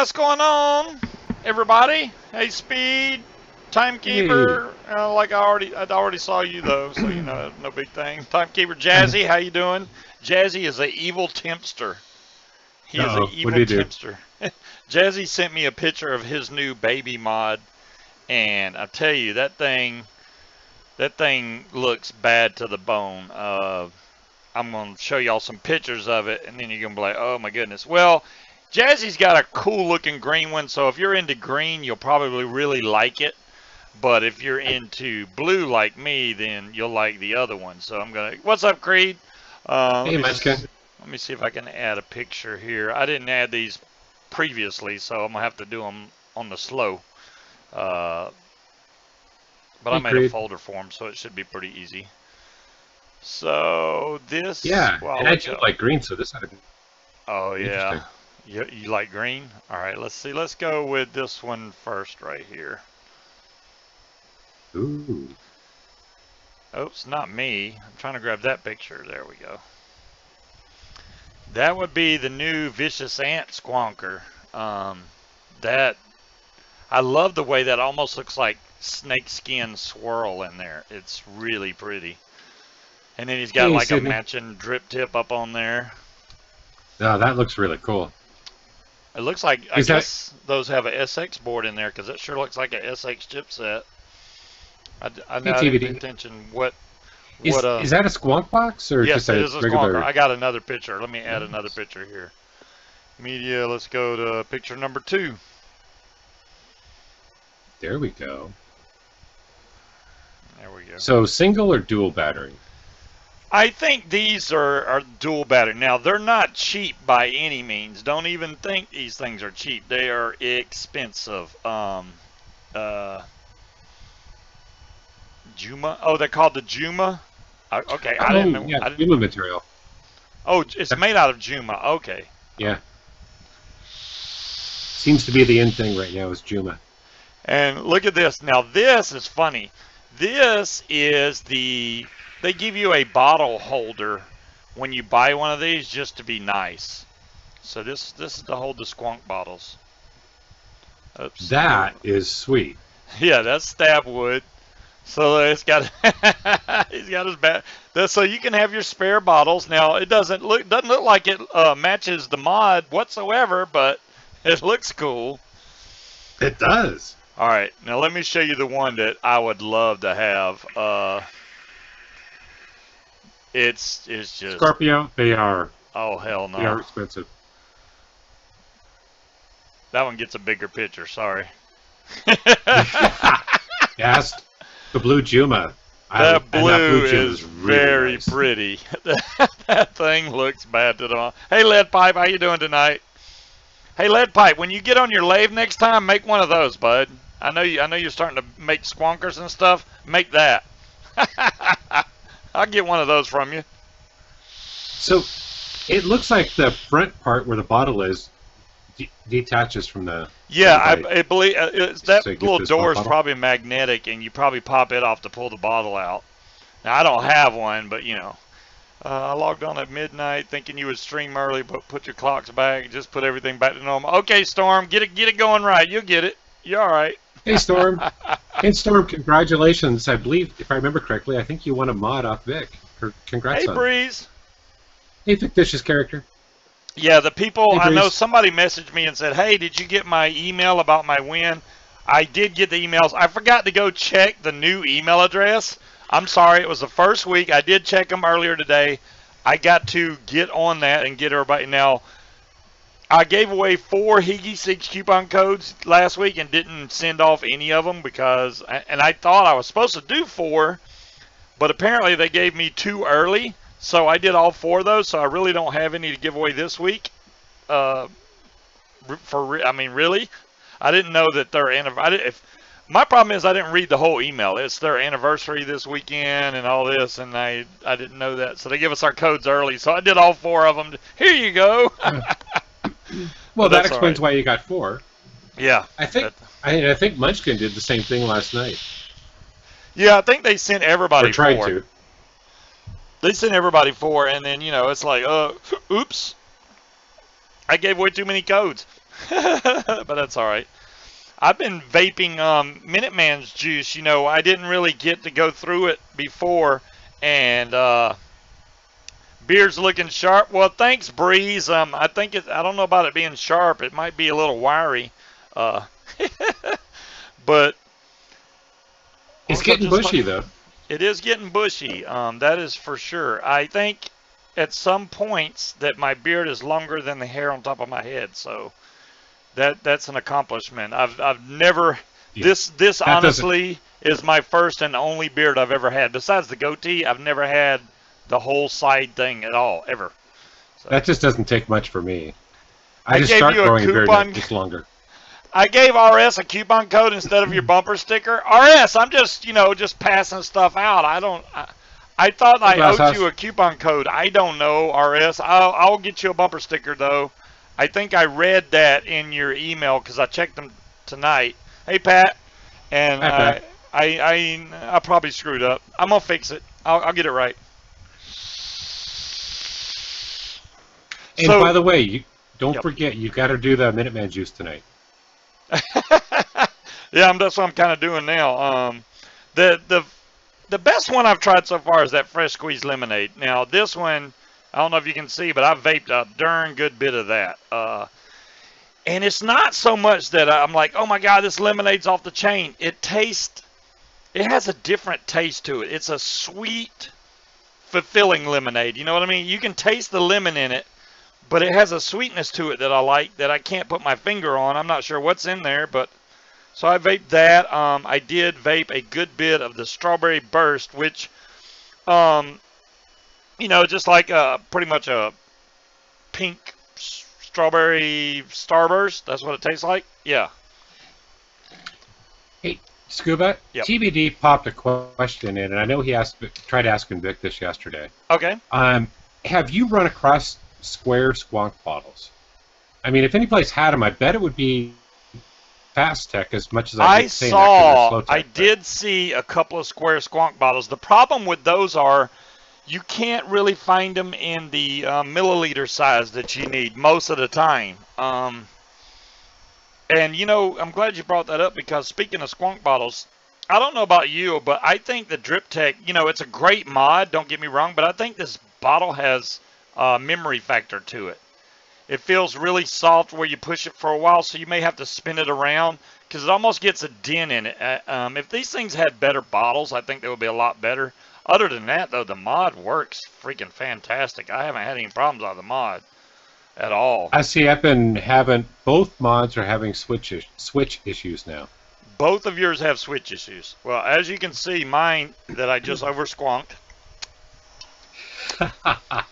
what's going on, everybody? Hey, Speed, Timekeeper. Like I already saw you though, so you know, no big thing. Timekeeper, Jazzy, how you doing? Jazzy is an evil tempster. He is an evil tempster. Jazzy sent me a picture of his new baby mod, and I tell you, that thing looks bad to the bone. I'm going to show y'all some pictures of it, and then you're going to be like, oh my goodness. Well, Jazzy's got a cool looking green one, so if you're into green, you'll probably really like it. But if you're into blue like me, then you'll like the other one. So I'm going to, what's up, Creed? Hey, let me see if I can add a picture here. I didn't add these previously, so I'm going to have to do them on the slow. But I made a folder for them, so it should be pretty easy. So this, well, and I do like green, so this ought to be. Oh yeah, you like green? All right, let's see. Let's go with this one first, right here. Ooh. Oops, not me. I'm trying to grab that picture. There we go. That would be the new vicious ant squonker. That I love the way that almost looks like snake skin swirl in there. It's really pretty. And then he's got like a matching drip tip up on there. Oh, that looks really cool. It looks like, I guess those have a SX board in there, because it sure looks like a SX chipset. I didn't pay attention. Is that a squonk box? Or yes, just it is a squonker. I got another picture. Let me add another picture here. Media, let's go to picture number 2. There we go. There we go. So single or dual battery? I think these are dual battery. Now, they're not cheap by any means. Don't even think these things are cheap. They are expensive. Juma? Oh, they're called the Juma? Okay, I didn't know. Yeah, Juma material. Oh, it's made out of Juma. Okay. Yeah. Seems to be the end thing right now is Juma. And look at this. Now, this is funny. This is they give you a bottle holder when you buy one of these just to be nice. So this is to hold the squonk bottles. Oops. That is sweet. Yeah, that's stab wood. So it's got he's got his bat. So you can have your spare bottles. Now it doesn't look like it matches the mod whatsoever, but it looks cool. It does. All right, now let me show you the one that I would love to have. It's just Scorpio. They are. Oh hell no. They are expensive. That one gets a bigger picture. Sorry. Yes, the blue Juma. That blue is really very nice. Pretty. That thing looks bad to them. Hey, Lead Pipe, how you doing tonight? Hey, Lead Pipe, when you get on your lathe next time, make one of those, bud. I know you're starting to make squonkers and stuff. Make that. I'll get one of those from you. So, it looks like the front part where the bottle is detaches from the. Yeah, I believe that little door is probably magnetic, and you probably pop it off to pull the bottle out. Now I don't have one, but you know, I logged on at midnight thinking you would stream early, but put your clocks back, just put everything back to normal. Okay, Storm, get it going right. You'll get it. You're all right. Hey, Storm. Hey, Storm, congratulations. I believe, if I remember correctly, I think you won a mod off Vic. Congrats. Hey, Breeze. Hey, fictitious character. Yeah, the people, I know somebody messaged me and said, hey, did you get my email about my win? I did get the emails. I forgot to go check the new email address. I'm sorry, it was the first week. I did check them earlier today. I got to get on that and get everybody. Now, I gave away 4 Higgy 6 coupon codes last week and didn't send off any of them because, and I thought I was supposed to do 4, but apparently they gave me 2 early. So I did all 4 of those, so I really don't have any to give away this week. I mean, really? I didn't know that their anniversary. My problem is I didn't read the whole email. It's their anniversary this weekend and all this, and I didn't know that. So they give us our codes early, so I did all 4 of them. Here you go. Well, that explains why you got 4. Yeah. I think Munchkin did the same thing last night. Yeah, I think they sent everybody 4. Or tried to. They sent everybody 4, and then, you know, it's like, oops. I gave away too many codes. but that's all right. I've been vaping Minuteman's juice. You know, I didn't really get to go through it before, and beard's looking sharp. Well, thanks, Breeze. I think I don't know about it being sharp. It might be a little wiry, uh, but it's getting bushy though. It is getting bushy. That is for sure. I think at some points that my beard is longer than the hair on top of my head. So that's an accomplishment. I've never this honestly is my first and only beard I've ever had. Besides the goatee, I've never had the whole side thing at all ever. So. That just doesn't take much for me. I just start growing a beard that gets longer. I gave RS a coupon code instead of your bumper sticker. RS, I'm just just passing stuff out. I thought I owed you a coupon code. I don't know, RS. I'll get you a bumper sticker though. I think I read that in your email because I checked them tonight. Hey Pat, and Pat. I probably screwed up. I'm gonna fix it. I'll get it right. And so, by the way, don't forget you got to do the Minuteman juice tonight. Yeah, that's what I'm kind of doing now. The best one I've tried so far is that fresh squeezed lemonade. Now this one, I don't know if you can see, but I've vaped a darn good bit of that. And it's not so much that I'm like, oh my God, this lemonade's off the chain. It has a different taste to it. It's a sweet, fulfilling lemonade. You know what I mean? You can taste the lemon in it, but it has a sweetness to it that I like that I can't put my finger on. I'm not sure what's in there, but so I vaped that. I did vape a good bit of the strawberry burst, which, just like pretty much a pink strawberry starburst. That's what it tastes like. Yeah. Hey, Scuba. Yep. TBD popped a question in, and I know he tried asking Vic this yesterday. Okay. Have you run across square squonk bottles? I mean, if any place had them, I bet it would be Fast Tech as much as I did see a couple of square squonk bottles. The problem with those are you can't really find them in the milliliter size that you need most of the time. And I'm glad you brought that up because speaking of squonk bottles, I don't know about you, but I think the Drip Tech, it's a great mod, don't get me wrong, but I think this bottle has memory factor to it. It feels really soft where you push it for a while, so you may have to spin it around because it almost gets a dent in it. If these things had better bottles, I think they would be a lot better. Other than that, though, the mod works freaking fantastic. I haven't had any problems out of the mod at all. I see. I've been having both mods are having switch issues now. Both of yours have switch issues. Well, as you can see, mine that I just over squonked.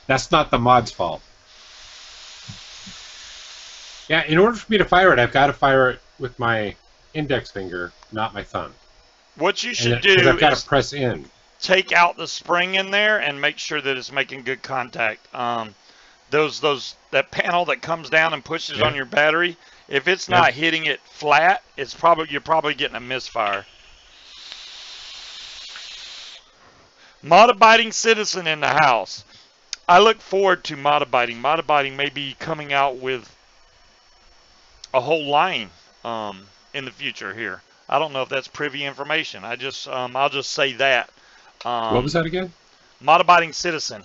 That's not the mod's fault. Yeah, in order for me to fire it, I've got to fire it with my index finger, not my thumb. What you should do I've got to press in. Take out the spring in there and make sure that it's making good contact. That panel that comes down and pushes on your battery, if it's not hitting it flat, you're probably getting a misfire. Mod-abiding citizen in the house. I look forward to mod-abiding. Mod-abiding may be coming out with a whole line in the future here. I don't know if that's privy information. I'll just say that. What was that again? Mod-abiding citizen.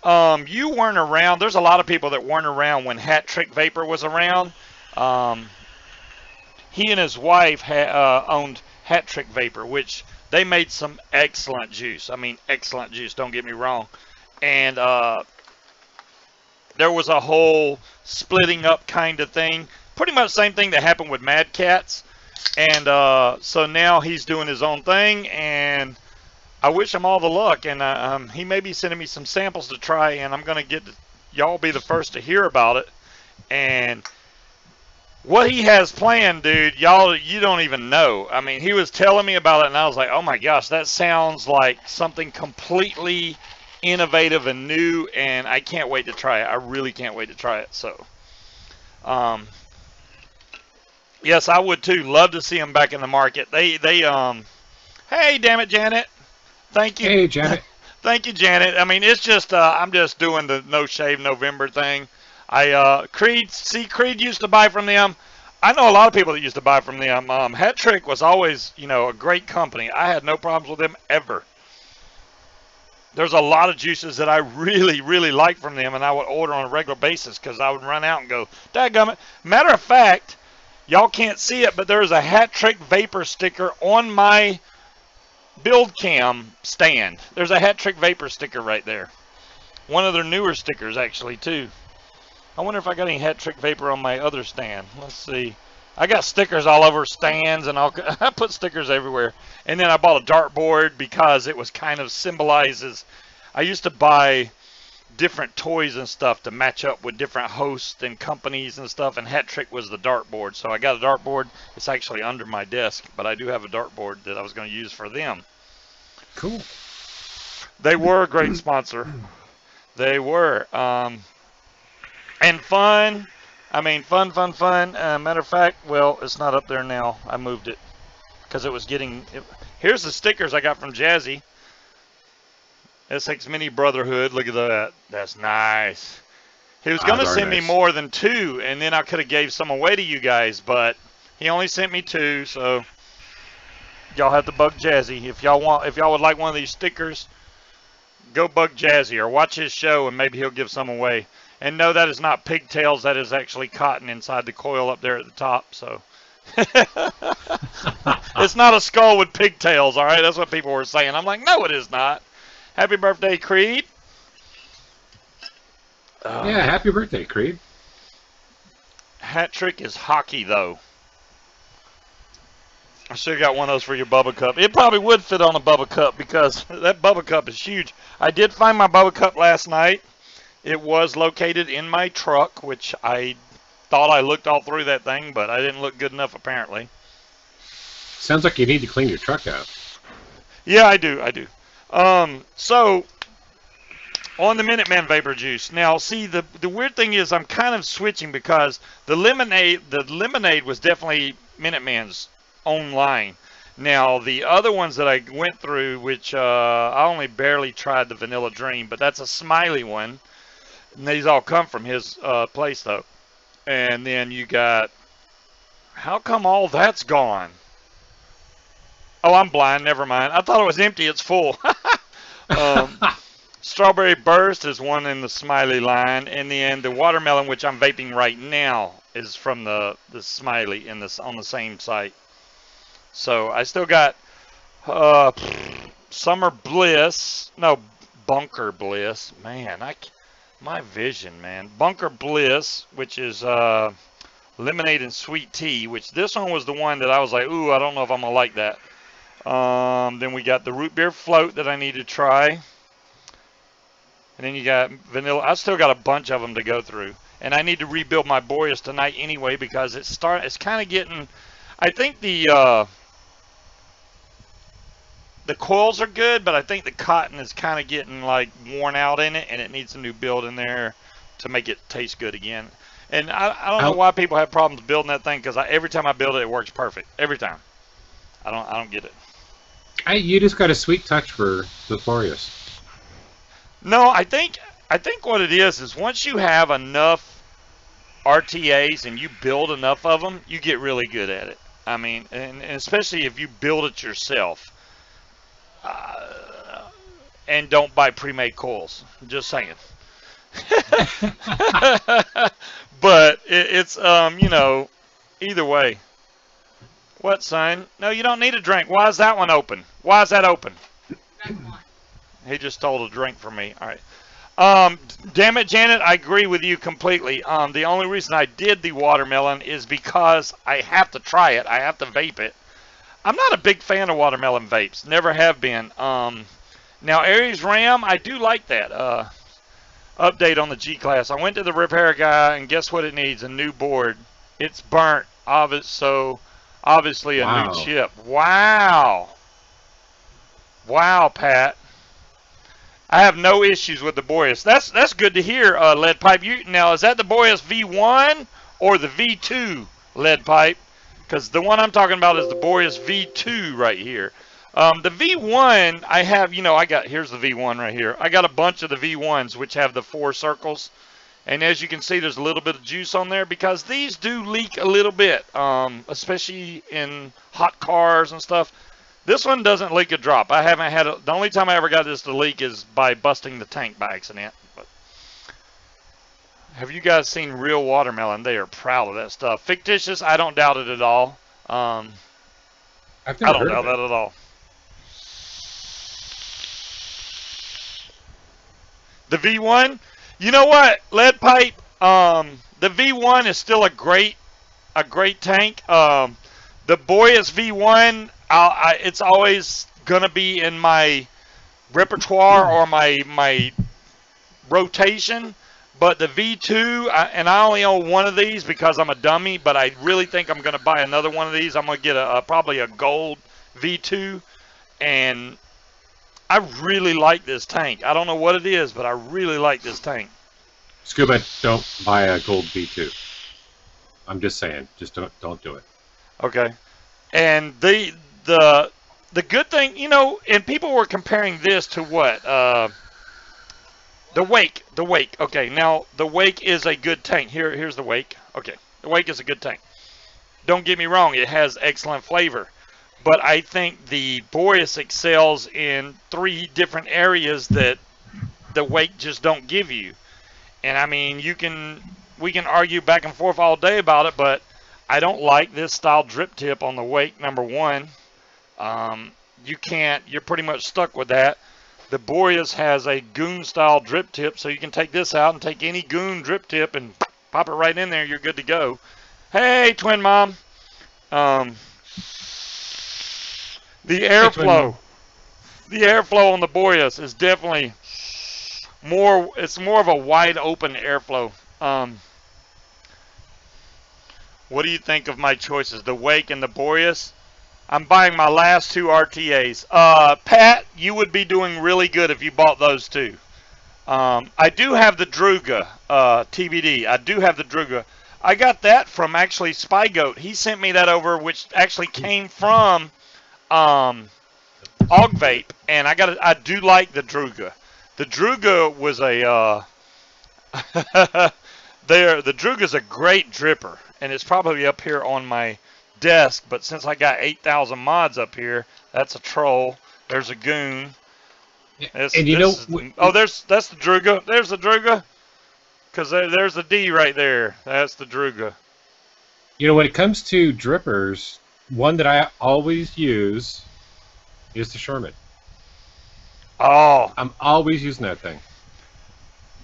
You weren't around. There's a lot of people that weren't around when Hat Trick Vapor was around. He and his wife owned Hat Trick Vapor, which they made some excellent juice. I mean, excellent juice. Don't get me wrong. And there was a whole splitting up kind of thing. Pretty much the same thing that happened with Mad Cats. And so now he's doing his own thing, and I wish him all the luck. And he may be sending me some samples to try, and I'm going to y'all be the first to hear about it. And what he has planned, dude, you don't even know. I mean, he was telling me about it, and I was like, oh my gosh, that sounds like something completely innovative and new, and I can't wait to try it. I really can't wait to try it. So, yes, I would too. Love to see them back in the market. Hey, damn it, Janet. Thank you. Hey, Janet. Thank you, Janet. I mean, it's just I'm just doing the No Shave November thing. Creed used to buy from them. I know a lot of people that used to buy from them. Hat Trick was always, a great company. I had no problems with them ever. There's a lot of juices that I really, really like from them, and I would order on a regular basis because I would run out and go, dadgummit. Matter of fact, y'all can't see it, but there's a Hat Trick Vapor sticker on my build cam stand. There's a Hat Trick Vapor sticker right there. One of their newer stickers, actually, too. I wonder if I got any Hat Trick Vapor on my other stand. Let's see. I got stickers all over stands, and I put stickers everywhere. And then I bought a dartboard because it was kind of symbolizes. I used to buy different toys and stuff to match up with different hosts and companies and stuff, and Hat Trick was the dartboard. So I got a dartboard. It's actually under my desk, but I do have a dartboard that I was going to use for them. Cool. They were a great sponsor. They were. And fun. I mean, fun. Matter of fact, well, it's not up there now. I moved it because it was getting. Here's the stickers I got from Jazzy. SX Mini Brotherhood. Look at that. That's nice. He was going to send me more than 2, and then I could have gave some away to you guys, but he only sent me 2, so y'all have to bug Jazzy. If y'all would like one of these stickers, go bug Jazzy or watch his show, and maybe he'll give some away. And no, that is not pigtails. That is actually cotton inside the coil up there at the top. So it's not a skull with pigtails, all right? That's what people were saying. I'm like, no, it is not. Happy birthday, Creed. Yeah, happy birthday, Creed. Hat Trick is hockey, though. I should have got one of those for your Bubba Cup. It probably would fit on a Bubba Cup because that Bubba Cup is huge. I did find my Bubba Cup last night. It was located in my truck, which I thought I looked all through that thing, but I didn't look good enough apparently. Sounds like you need to clean your truck out. Yeah, I do. So on the Minuteman Vapor Juice. Now, see, the weird thing is I'm kind of switching because the lemonade was definitely Minuteman's own line. Now, the other ones that I went through, which I only barely tried the Vanilla Dream, but that's a Smiley one. And these all come from his place, though. And then you got, how come all that's gone? Oh, I'm blind. Never mind. I thought it was empty. It's full. Strawberry Burst is one in the Smiley line. And then the watermelon, which I'm vaping right now, is from the Smiley on the same site. So I still got Summer Bliss. No, Bunker Bliss. Man, my vision, man. Bunker Bliss, which is lemonade and sweet tea, which this one was the one that I was like, ooh, I don't know if I'm going to like that. Then we got the root beer float that I need to try. And then you got vanilla. I still got a bunch of them to go through. And I need to rebuild my Boreas tonight anyway because it's kind of getting, I think the coils are good, but I think the cotton is kind of getting like worn out in it, and it needs a new build in there to make it taste good again. And I don't know why people have problems building that thing because every time I build it, it works perfect every time. I don't get it. You just got a sweet touch for the Boreas. No, I think what it is once you have enough RTAs and you build enough of them, you get really good at it. I mean, and especially if you build it yourself. And don't buy pre-made coils. Just saying. But it's either way. What, son? No, you don't need a drink. Why is that one open? Why is that open? He just stole a drink from me. All right. Damn it, Janet, I agree with you completely. The only reason I did the watermelon is because I have to try it. I have to vape it. I'm not a big fan of watermelon vapes. Never have been. Now, Aries Ram, I do like that. Update on the G-Class. I went to the repair guy, and guess what it needs? A new board. It's burnt. So, obviously, a new chip. Wow. Wow, Pat. I have no issues with the Boreas. That's good to hear, Lead Pipe. Now, is that the Boreas V1 or the V2 Lead Pipe? Because the one I'm talking about is the Boreas V2 right here. The V1, I have, here's the V1 right here. I got a bunch of the V1s, which have the 4 circles. And as you can see, there's a little bit of juice on there because these do leak a little bit, especially in hot cars and stuff. This one doesn't leak a drop. I haven't had the only time I ever got this to leak is by busting the tank by accident. But have you guys seen real watermelon? They are proud of that stuff. Fictitious, I don't doubt it at all. I've I never don't heard doubt of it. that at all. The V1, you know what, lead pipe. The V1 is still a great tank. The Boyas V1, it's always gonna be in my repertoire or my rotation. But the V2, and I only own one of these because I'm a dummy, but I really think I'm going to buy another one of these. I'm going to get probably a gold V2, and I really like this tank. I don't know what it is, but I really like this tank. Scuba, don't buy a gold V2. I'm just saying, just don't do it. Okay. And the good thing, you know, and people were comparing this to what? The Wake. Okay, now the Wake is a good tank. Here's the Wake. Okay, the Wake is a good tank. Don't get me wrong, it has excellent flavor. But I think the Boreas excels in 3 different areas that the Wake just don't give you. And I mean, we can argue back and forth all day about it, but I don't like this style drip tip on the Wake, number 1. You're pretty much stuck with that. The Boreas has a goon style drip tip, so you can take this out and take any goon drip tip and pop it right in there. You're good to go. Hey, twin mom. The airflow on the Boreas is definitely more. It's more of a wide open airflow. What do you think of my choices, the Wake and the Boreas? I'm buying my last 2 RTAs. Pat, you would be doing really good if you bought those 2. I do have the Druga, TBD. I do have the Druga. I got that from actually Spy Goat. He sent me that over, which actually came from Og Vape, and I do like the Druga. The Druga was a the Druga's a great dripper, and it's probably up here on my desk, but since I got 8,000 mods up here, that's a troll. There's a goon. And you know, that's the Druga. There's the Druga. Because there's the D right there. That's the Druga. You know, when it comes to drippers, one that I always use is the Sherman. Oh, I'm always using that thing.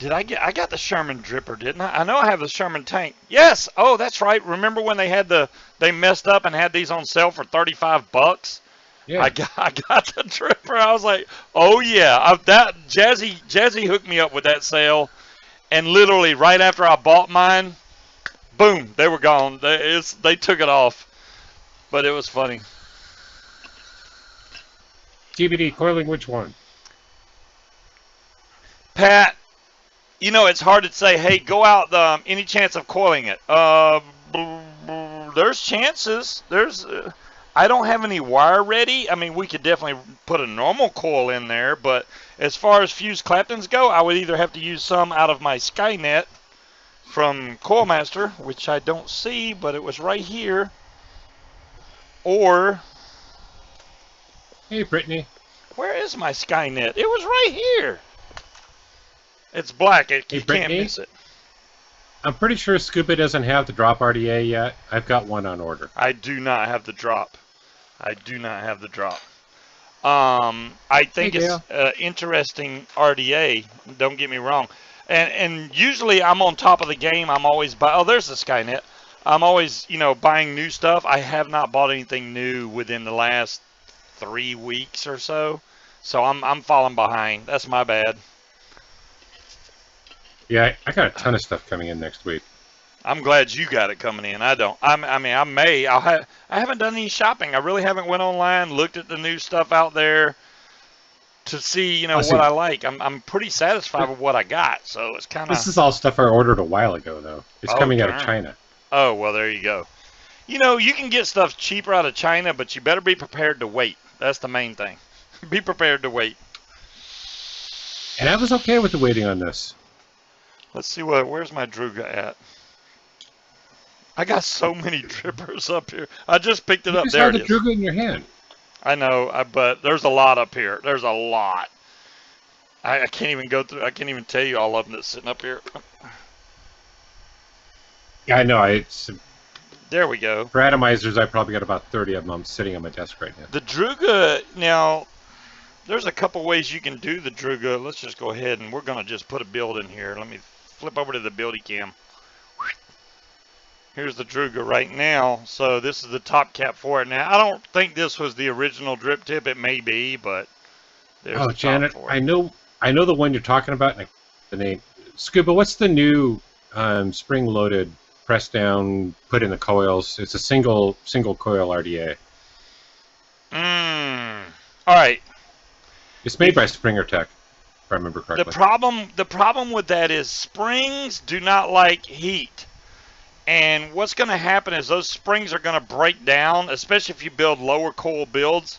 I got the Sherman dripper, didn't I? I know I have the Sherman tank. Yes. Oh, that's right. Remember when they messed up and had these on sale for $35? Yeah. I got the dripper. I was like, oh yeah. That Jazzy hooked me up with that sale, and literally right after I bought mine, boom, they were gone. They took it off, but it was funny. TBD coiling, which one? Pat, you know, it's hard to say, hey, go out, any chance of coiling it? There's chances. I don't have any wire ready. I mean, we could definitely put a normal coil in there, but as far as fused Claptons go, I would either have to use some out of my Skynet from Coilmaster, which I don't see, but it was right here, or... Hey, Brittany. Where is my Skynet? It was right here. It's black. You can't miss it. I'm pretty sure Scuba doesn't have the drop RDA yet. I've got one on order. I do not have the drop. I think it's interesting RDA. Don't get me wrong. And usually I'm on top of the game. I'm always there's the Skynet. I'm always, buying new stuff. I have not bought anything new within the last 3 weeks or so. So I'm falling behind. That's my bad. Yeah, I got a ton of stuff coming in next week. I'm glad you got it coming in. I don't. I haven't done any shopping. I really haven't went online, looked at the new stuff out there to see, what I like. I'm pretty satisfied with what I got. So it's kind of. This is all stuff I ordered a while ago, though. It's coming out of China. Oh, well, there you go. You can get stuff cheaper out of China, but you better be prepared to wait. That's the main thing. Be prepared to wait. And I was okay with the waiting on this. Let's see where's my Druga at? I got so many drippers up here. I just picked it You up. just There have it the is. Druga in your hand. I know, but there's a lot up here. There's a lot. I can't even go through. I can't even tell you all of them that's sitting up here. Yeah, I know. It's There we go. for atomizers. I probably got about 30 of them. I'm sitting on my desk right now. The Druga, now, there's a couple ways you can do the Druga. Let's just go ahead and we're going to just put a build in here. Let me flip over to the buildy cam. Here's the Druga right now. So this is the top cap for it. Now, I don't think this was the original drip tip. It may be, but there's the Janet, top for it. I know the one you're talking about. The name Scuba. What's the new spring-loaded press down, put in the coils? It's a single coil RDA. All right. It's made by Springer Tech, if I remember correctly. The problem with that is springs do not like heat. And what's going to happen is those springs are going to break down, especially if you build lower coil builds,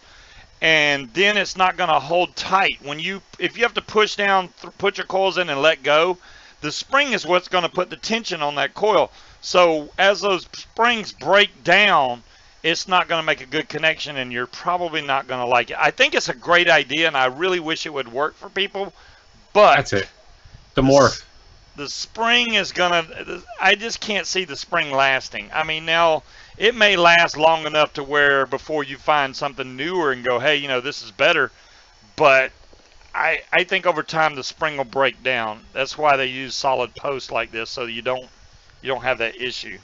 and then it's not going to hold tight. If you have to push down, put your coils in and let go, the spring is what's going to put the tension on that coil. So as those springs break down, it's not going to make a good connection, and you're probably not going to like it. I think it's a great idea, and I really wish it would work for people, but that's it. The morph. The spring is gonna. I just can't see the spring lasting. I mean, now it may last long enough to where before you find something newer and go, hey, this is better. But I think over time the spring will break down. That's why they use solid posts like this, so you don't have that issue.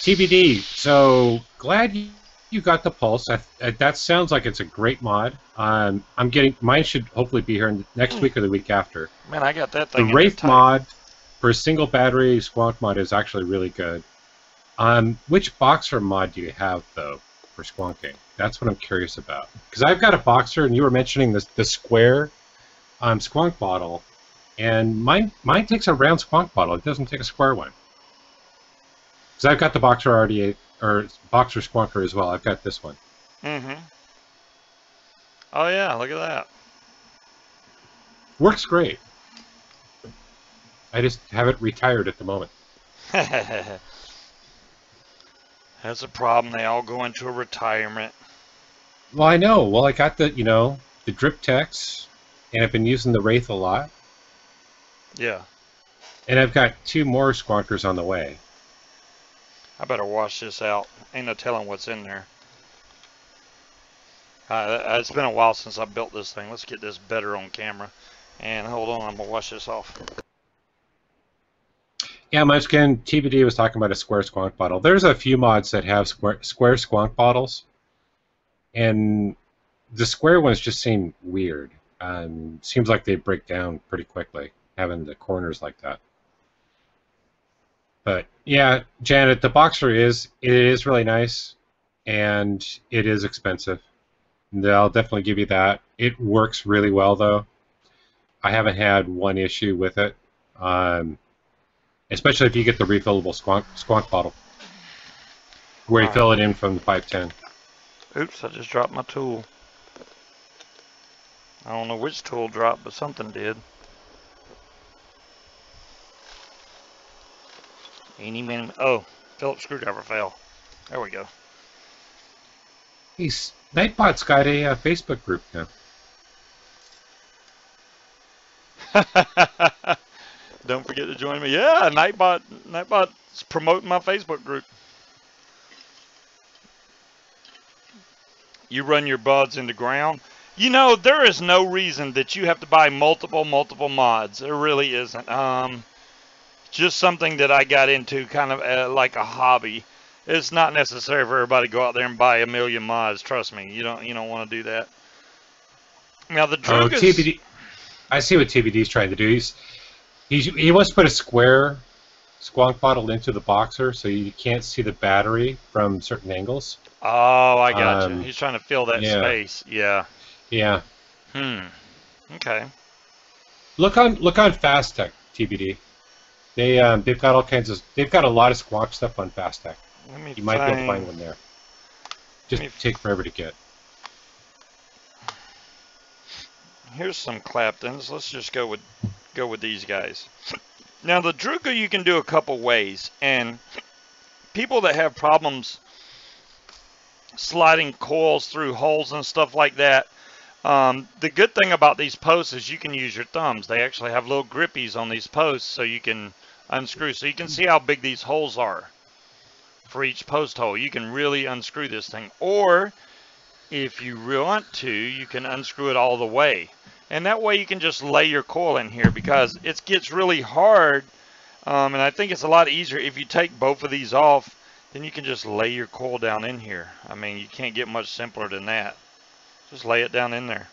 TBD. So glad you got the pulse. That sounds like it's a great mod. I'm getting mine. Should hopefully be here next week or the week after. Man, I got that thing. The Wraith mod for a single battery squonk mod is actually really good. Which boxer mod do you have though for squonking? That's what I'm curious about. Because I've got a boxer, and you were mentioning the square squonk bottle, and mine takes a round squonk bottle. It doesn't take a square one. Because I've got the boxer RDA or boxer squonker as well. I've got this one. Mm-hmm. Oh yeah, look at that. Works great. I just have it retired at the moment. That's a problem. They all go into a retirement. Well, I know. Well, I got the drip techs, and I've been using the Wraith a lot. Yeah. And I've got 2 more squonkers on the way. I better wash this out. Ain't no telling what's in there. It's been a while since I built this thing. Let's get this better on camera. And hold on, I'm going to wash this off. Yeah, Munchkin, TBD was talking about a square squonk bottle. There's a few mods that have square squonk bottles. And the square ones just seem weird. Seems like they break down pretty quickly, having the corners like that. But yeah, Janet, the boxer is really nice, and it is expensive. I'll definitely give you that. It works really well though. I haven't had one issue with it, especially if you get the refillable squonk bottle, where you fill it in from the 510. Oops, I just dropped my tool. I don't know which tool dropped, but something did. Oh, Phillips screwdriver fell. There we go. Nightbot's got a Facebook group now. Don't forget to join me. Yeah, Nightbot's promoting my Facebook group. You run your buds into ground. There is no reason that you have to buy multiple mods. There really isn't. Just something that I got into kind of like a hobby. It's not necessary for everybody to go out there and buy 1,000,000 mods. Trust me, you don't want to do that. Now the Drugas... TBD. I see what TBD's trying to do. He wants to put a square squonk bottle into the boxer so you can't see the battery from certain angles. Oh, I got you. He's trying to fill that space. Yeah. Yeah. Okay. Look on Fast Tech, TBD. They've got all kinds of. They've got a lot of squonk stuff on Fast Tech. You might be able to find one there. Just take forever to get. Here's some Claptons. Let's just go with go with these guys. Now the Druga you can do a couple ways, and people that have problems sliding coils through holes and stuff like that, the good thing about these posts is you can use your thumbs. They actually have little grippies on these posts so you can unscrew. So you can see how big these holes are for each post hole. You can really unscrew this thing. Or if you want to, you can unscrew it all the way. And that way you can just lay your coil in here, because it gets really hard. And I think it's a lot easier if you take both of these off, then you can just lay your coil down in here. I mean, you can't get much simpler than that. Just lay it down in there.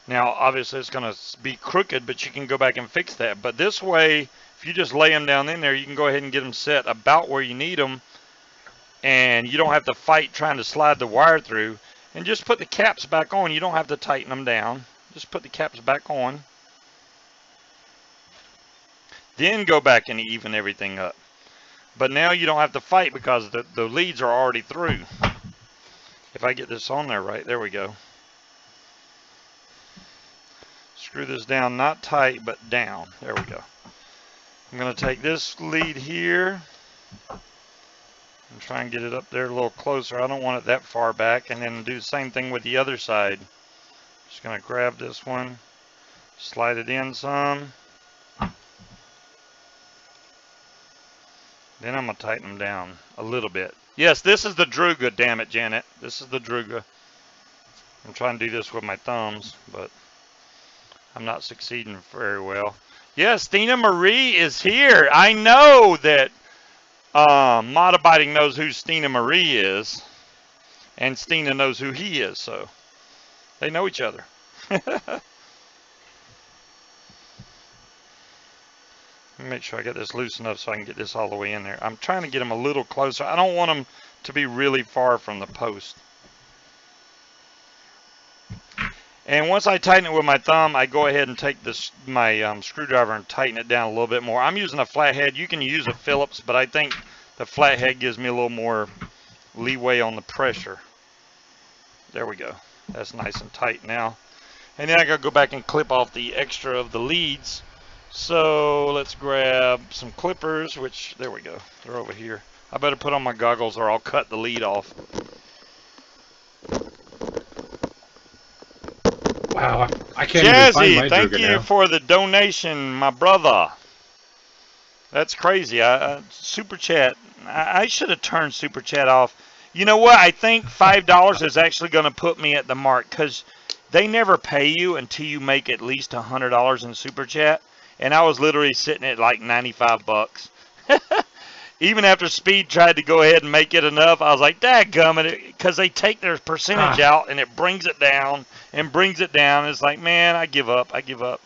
Now, obviously, it's going to be crooked, but you can go back and fix that. But this way, if you just lay them down in there, you can go ahead and get them set about where you need them, and you don't have to fight trying to slide the wire through. And just put the caps back on. You don't have to tighten them down. Just put the caps back on. Then go back and even everything up. But now you don't have to fight because the leads are already through. If I get this on there right, there we go. Screw this down, not tight, but down. There we go. I'm going to take this lead here and try and get it up there a little closer. I don't want it that far back. And then do the same thing with the other side. Just going to grab this one, slide it in some. Then I'm going to tighten them down a little bit. Yes, this is the Druga, damn it, Janet. This is the Druga. I'm trying to do this with my thumbs, but I'm not succeeding very well. Yes, Stina Marie is here. I know that Modabiting knows who Stina Marie is, and Stina knows who he is, so they know each other. Make sure I get this loose enough so I can get this all the way in there. I'm trying to get them a little closer. I don't want them to be really far from the post. And once I tighten it with my thumb, I go ahead and take this my screwdriver and tighten it down a little bit more. I'm using a flathead. You can use a Phillips, but I think the flathead gives me a little more leeway on the pressure. There we go. That's nice and tight now. And then I gotta go back and clip off the extra of the leads. So let's grab some clippers, which, there we go, they're over here. I better put on my goggles or I'll cut the lead off. Wow, I can't even find my Jazzy, thank you now. for the donation, my brother. That's crazy. Super Chat, I should have turned Super Chat off. You know what? I think $5 is actually going to put me at the mark, because they never pay you until you make at least $100 in Super Chat. And I was literally sitting at like 95 bucks. Even after Speed tried to go ahead and make it enough, I was like, dadgummit, because they take their percentage out and it brings it down and brings it down. It's like, man, I give up. I give up.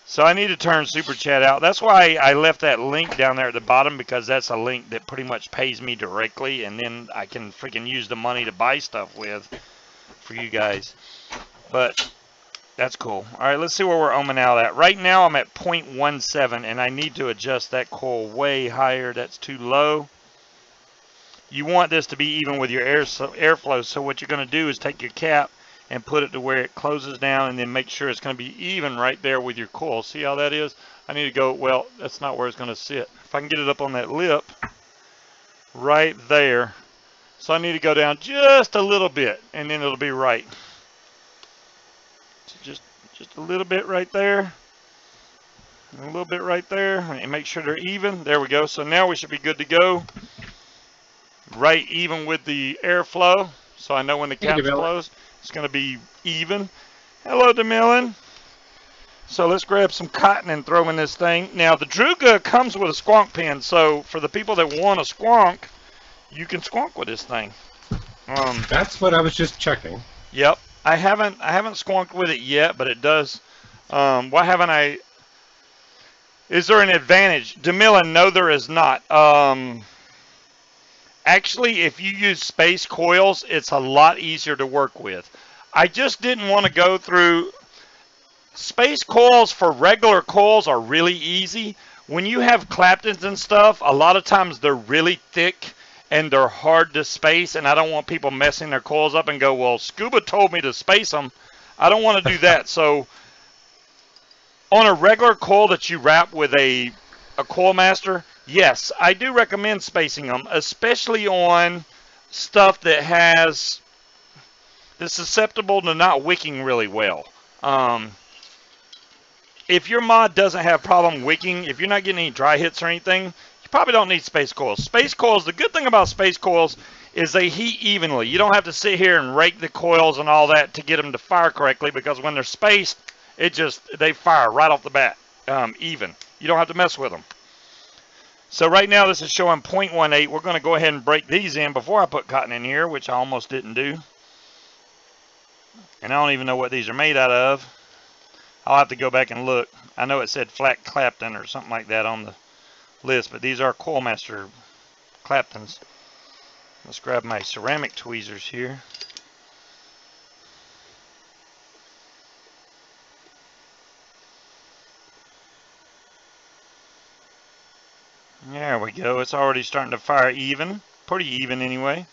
So I need to turn Super Chat out. That's why I left that link down there at the bottom, because that's a link that pretty much pays me directly, and then I can freaking use the money to buy stuff with for you guys. But that's cool. All right, let's see where we're ohming out at. Right now I'm at 0.17, and I need to adjust that coil way higher. That's too low. You want this to be even with your airflow, so what you're going to do is take your cap and put it to where it closes down, and then make sure it's going to be even right there with your coil. See how that is? I need to go, well, that's not where it's going to sit. If I can get it up on that lip right there. So I need to go down just a little bit, and then it'll be right. So just a little bit right there. And a little bit right there. And make sure they're even. There we go. So now we should be good to go. Right even with the airflow. So I know when the cap's closed, it's going to be even. Hello, DeMillan. So let's grab some cotton and throw in this thing. Now, the Druga comes with a squonk pin. So for the people that want a squonk, you can squonk with this thing. That's what I was just checking. Yep. I haven't squonked with it yet, but it does. Why haven't I? Is there an advantage? DeMillan, no, there is not. Actually, if you use space coils, it's a lot easier to work with. I just didn't want to go through. Space coils for regular coils are really easy. When you have Claptons and stuff, a lot of times they're really thick and they're hard to space, and I don't want people messing their coils up and go, well, Scuba told me to space them. I don't want to do that. So On a regular coil that you wrap with a coil master, yes, I do recommend spacing them, especially on stuff that's susceptible to not wicking really well. If your mod doesn't have problem wicking, if you're not getting any dry hits or anything, you probably don't need space coils. Space coils, the good thing about space coils is they heat evenly. You don't have to sit here and rake the coils and all that to get them to fire correctly, because when they're spaced, they fire right off the bat, even. You don't have to mess with them. So right now this is showing 0.18. We're going to go ahead and break these in before I put cotton in here, which I almost didn't do. And I don't even know what these are made out of. I'll have to go back and look. I know it said flat Clapton or something like that on the list, but these are Coilmaster Claptons. Let's grab my ceramic tweezers here. There we go. It's already starting to fire even. Pretty even anyway.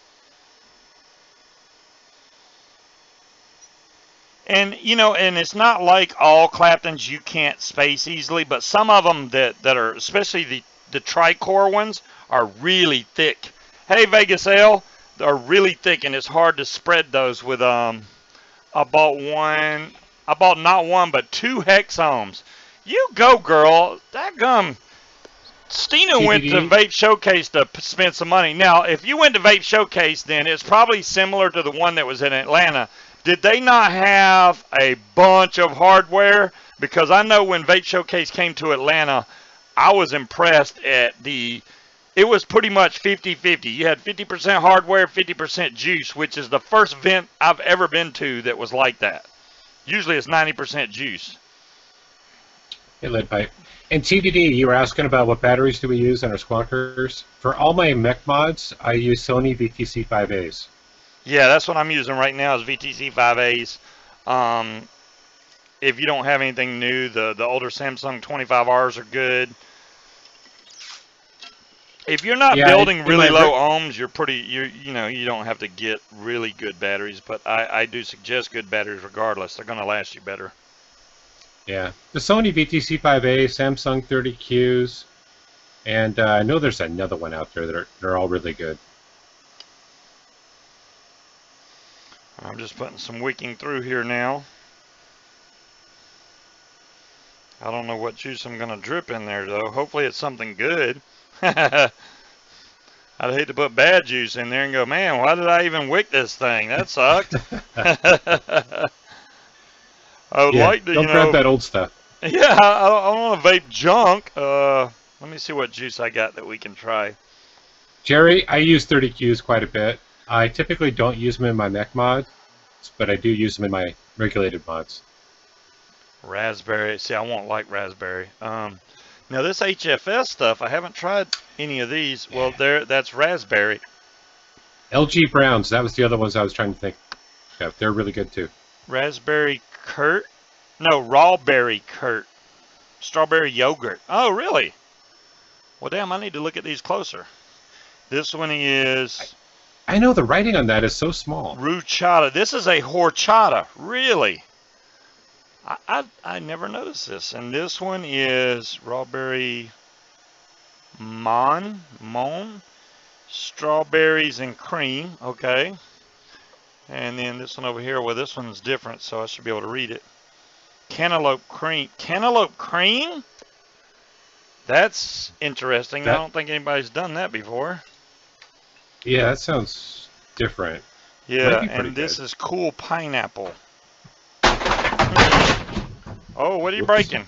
And, you know, and it's not like all Claptons you can't space easily, but some of them that are, especially the tricore ones, are really thick. Hey, Vegas L, they're really thick, and it's hard to spread those with, I bought not one, but 2 hex ohms. You go, girl. Dadgum. Stina went to Vape Showcase to spend some money. Now, if you went to Vape Showcase, then it's probably similar to the one that was in Atlanta. Did they not have a bunch of hardware? Because I know when Vape Showcase came to Atlanta, I was impressed at it was pretty much 50-50. You had 50% hardware, 50% juice, which is the first event I've ever been to that was like that. Usually it's 90% juice. Hey, Lead Pipe. And TBD, you were asking about what batteries do we use in our squawkers. For all my mech mods, I use Sony VTC5As. Yeah, that's what I'm using right now is VTC5As. If you don't have anything new, the older Samsung 25Rs are good. If you're not building really low ohms, you don't have to get really good batteries. But I do suggest good batteries regardless. They're going to last you better. Yeah, the Sony VTC5A, Samsung 30Qs, and I know there's another one out there that they're all really good. I'm just putting some wicking through here now. I don't know what juice I'm going to drip in there, though. Hopefully it's something good. I'd hate to put bad juice in there and go, man, why did I even wick this thing? That sucked. I would like to, don't grab that old stuff. Yeah, I don't want to vape junk. Let me see what juice I got that we can try. Jerry, I use 30Qs quite a bit. I typically don't use them in my mech mods, but I do use them in my regulated mods. Raspberry. See, I won't like raspberry. Now this HFS stuff, I haven't tried any of these. Well, that's raspberry. LG Browns, that was the other ones I was trying to think of. They're really good too. Raspberry Kurt? No, Rawberry Kurt. Strawberry yogurt. Oh, really? Well, damn, I need to look at these closer. This one is... I know the writing on that is so small. Ruchata. This is a horchata. Really? I never noticed this. And this one is Rawberry Mon. Strawberries and cream. Okay. And then this one over here, well, this one's different, so I should be able to read it. Cantaloupe cream. Cantaloupe cream? That's interesting. I don't think anybody's done that before. Yeah, that sounds different. Yeah, and this is cool pineapple. Oh, what are you breaking?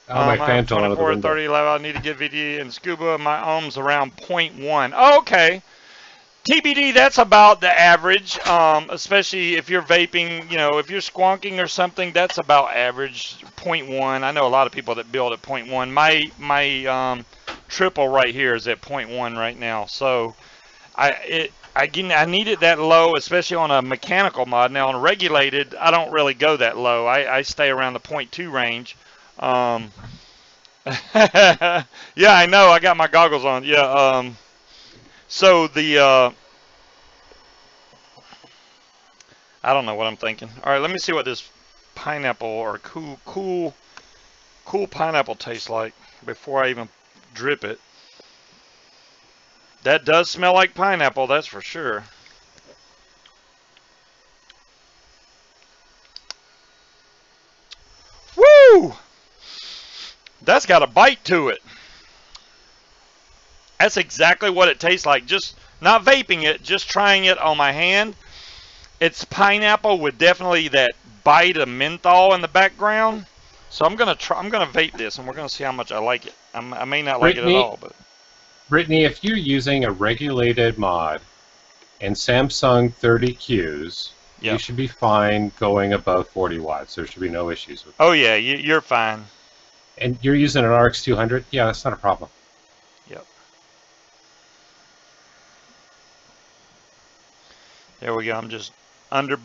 Oh, my fan's on 24, 30 level. I need to get VD and Scuba. My ohms around 0.1. Oh, okay. TBD, that's about the average, especially if you're vaping, if you're squonking or something, that's about average, 0.1. I know a lot of people that build at 0.1. My triple right here is at 0.1 right now. So I need it that low, especially on a mechanical mod. Now on a regulated, I don't really go that low. I stay around the 0.2 range. Yeah, I know. I got my goggles on. Yeah. So the, I don't know what I'm thinking. All right, let me see what this pineapple or cool cool pineapple taste like before I even drip it. That does smell like pineapple, that's for sure. Woo! That's got a bite to it. That's exactly what it tastes like. Just not vaping it, just trying it on my hand. It's pineapple with definitely that bite of menthol in the background. So I'm gonna vape this, and we're gonna see how much I like it. I may not like it at all, but Brittany, if you're using a regulated mod and Samsung 30Qs, yep, you should be fine going above 40 watts. There should be no issues with it. Oh yeah, you're fine. And you're using an RX 200? Yeah, that's not a problem. Yep. There we go. I'm just under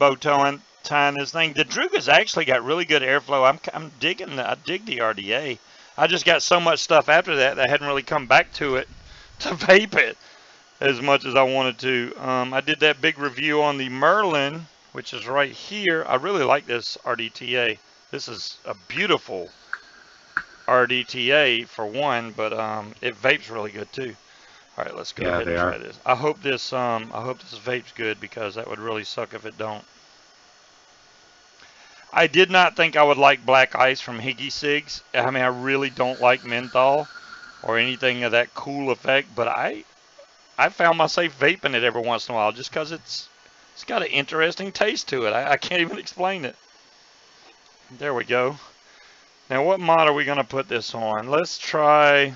tying this thing. The Druga's actually got really good airflow. I'm digging. I dig the RDA. I just got so much stuff after that I hadn't really come back to it to vape it as much as I wanted to. I did that big review on the Merlin, which is right here. I really like this RDTA. This is a beautiful RDTA for one, but it vapes really good too. All right, let's go ahead and try this. I hope this vape's good, because that would really suck if it don't. I did not think I would like Black Ice from Higgy Cigs. I mean, I really don't like menthol or anything of that cool effect, but I found myself vaping it every once in a while just because it's got an interesting taste to it. I can't even explain it. There we go. Now, what mod are we going to put this on? Let's try...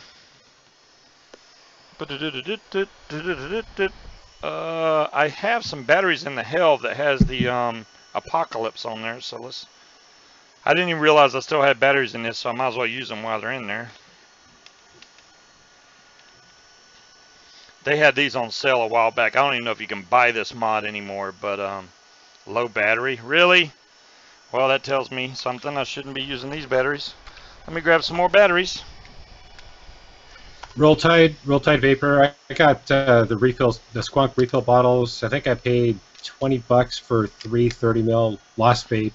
I have some batteries in the Helve that has the Apocalypse on there, so let's... I didn't even realize I still had batteries in this, so I might as well use them while they're in there. They had these on sale a while back. I don't even know if you can buy this mod anymore, but low battery. Really? Well, that tells me something. I shouldn't be using these batteries. Let me grab some more batteries. Roll Tide Vapor. I got the refills, the Squonk refill bottles. I think I paid $20 for 3 30 ml Lost Vape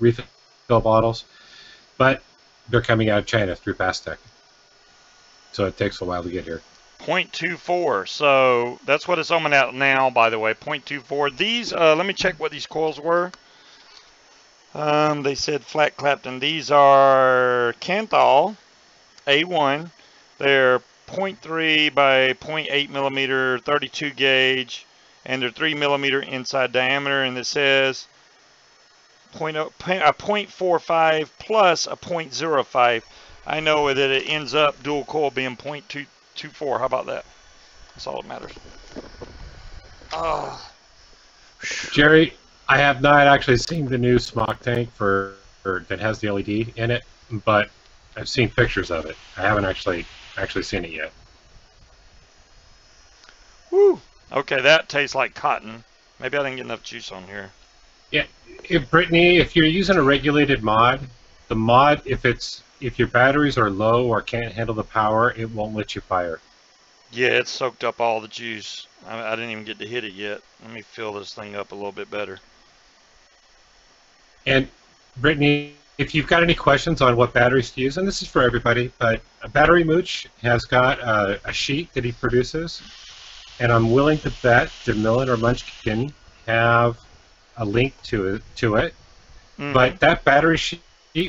refill bottles, but they're coming out of China through Fastech, so it takes a while to get here. 0.24. So that's what it's on out now, by the way. 0.24. These, let me check what these coils were. They said flat Clapton. These are Canthal A1. They're 0.3 by 0.8 millimeter, 32 gauge, and they're 3 millimeter inside diameter. And it says a 0.45 plus a 0.05. I know that it ends up dual coil being 0.224. How about that? That's all that matters. Jerry, I have not actually seen the new smoke tank that has the LED in it, but I've seen pictures of it. I haven't actually seen it yet. Woo! Okay, that tastes like cotton. Maybe I didn't get enough juice on here. Yeah, Brittany, if you're using a regulated mod, the mod, if your batteries are low or can't handle the power, it won't let you fire. Yeah, it soaked up all the juice. I didn't even get to hit it yet. Let me fill this thing up a little bit better. And Brittany, if you've got any questions on what batteries to use, and this is for everybody, but Battery Mooch has got a sheet that he produces, and I'm willing to bet DeMillen or Munchkin have a link to it. Mm-hmm. But that battery sheet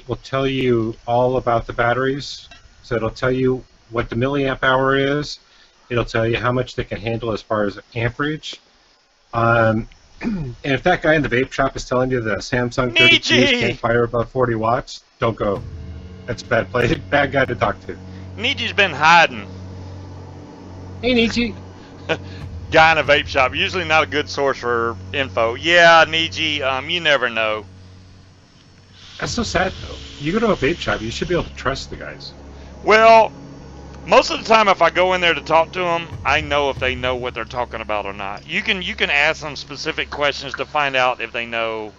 will tell you all about the batteries. So it'll tell you what the milliamp hour is. It'll tell you how much they can handle as far as amperage. And if that guy in the vape shop is telling you the Samsung 32s can't fire above 40 watts, don't go. That's a bad play. Bad guy to talk to. Niji's been hiding. Hey, Niji. Guy in a vape shop. Usually not a good source for info. Yeah, Niji, you never know. That's so sad, though. You go to a vape shop, you should be able to trust the guys. Well, most of the time, if I go in there to talk to them, I know if they know what they're talking about or not. You can ask them specific questions to find out if they know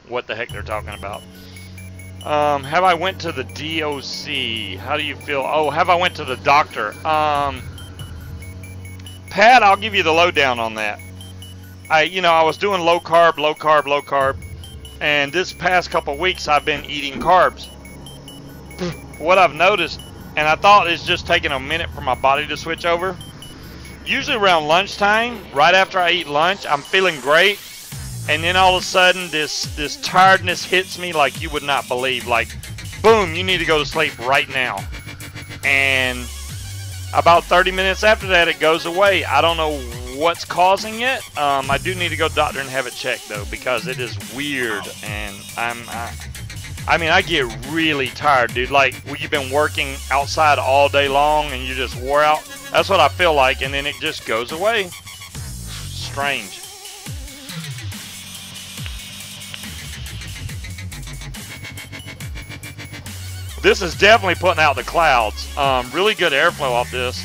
what the heck they're talking about. Have I went to the DOC? How do you feel? Oh, have I went to the doctor? Pat, I'll give you the lowdown on that. I was doing low carb, and this past couple weeks I've been eating carbs. what I've noticed, and I thought it's just taking a minute for my body to switch over. Usually around lunchtime, right after I eat lunch, I'm feeling great, and then all of a sudden this tiredness hits me like you would not believe. Like, boom, you need to go to sleep right now. And about 30 minutes after that, it goes away. I don't know what's causing it. I do need to go to the doctor and have it checked though, because it is weird, and I mean, I get really tired, dude. Like, when you've been working outside all day long and you just wore out. That's what I feel like, and then it just goes away. Strange. This is definitely putting out the clouds. Really good airflow off this.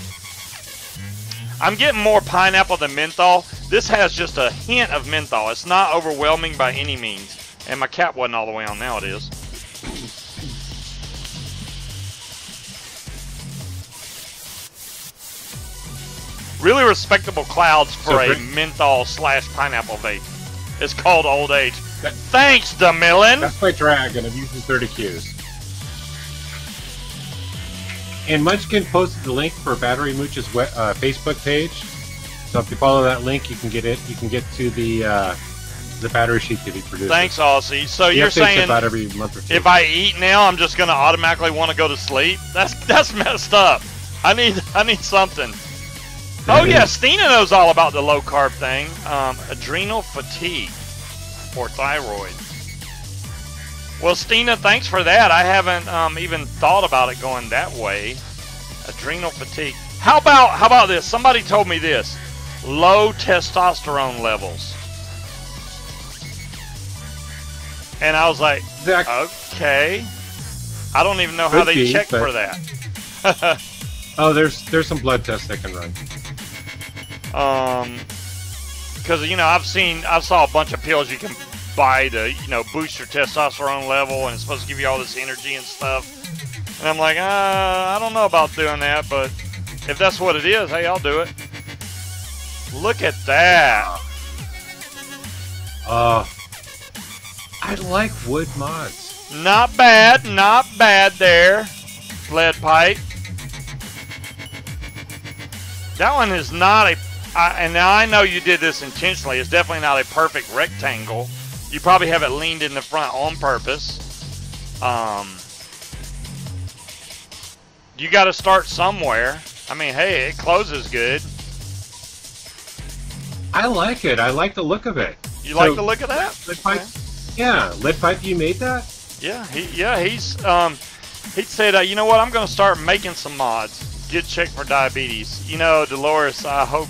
I'm getting more pineapple than menthol. This has just a hint of menthol. It's not overwhelming by any means. And my cap wasn't all the way on. Now it is. Really respectable clouds for a menthol / pineapple vape. It's called Old Age. Thanks, DeMillan. That's my drag, and I'm using 30 Qs. And Munchkin posted the link for Battery Mooch's Facebook page. So if you follow that link, you can get it. You can get to the battery sheet that he produces. Thanks, Aussie. So you're saying about every month or two. If I eat now, I'm just gonna automatically want to go to sleep? That's messed up. I need something. Oh yeah, Stina knows all about the low carb thing. Adrenal fatigue or thyroid. Well, Stina, thanks for that. I haven't even thought about it going that way. Adrenal fatigue. How about this? Somebody told me this. Low testosterone levels. And I was like, okay. I don't even know how they check for that. Oh, there's some blood tests they can run. Because I saw a bunch of pills you can buy to boost your testosterone level, and it's supposed to give you all this energy and stuff. And I'm like, I don't know about doing that, but if that's what it is, hey, I'll do it. Look at that. I like wood mods. Not bad there, lead pipe. That one is not and now I know you did this intentionally. It's definitely not a perfect rectangle. You probably have it leaned in the front on purpose. You got to start somewhere. I mean, hey, it closes good. I like it. I like the look of it. You like the look of that? Lead pipe. Yeah, lead pipe. You made that? Yeah, he said, you know what? I'm going to start making some mods. Get checked for diabetes. Dolores, I hope.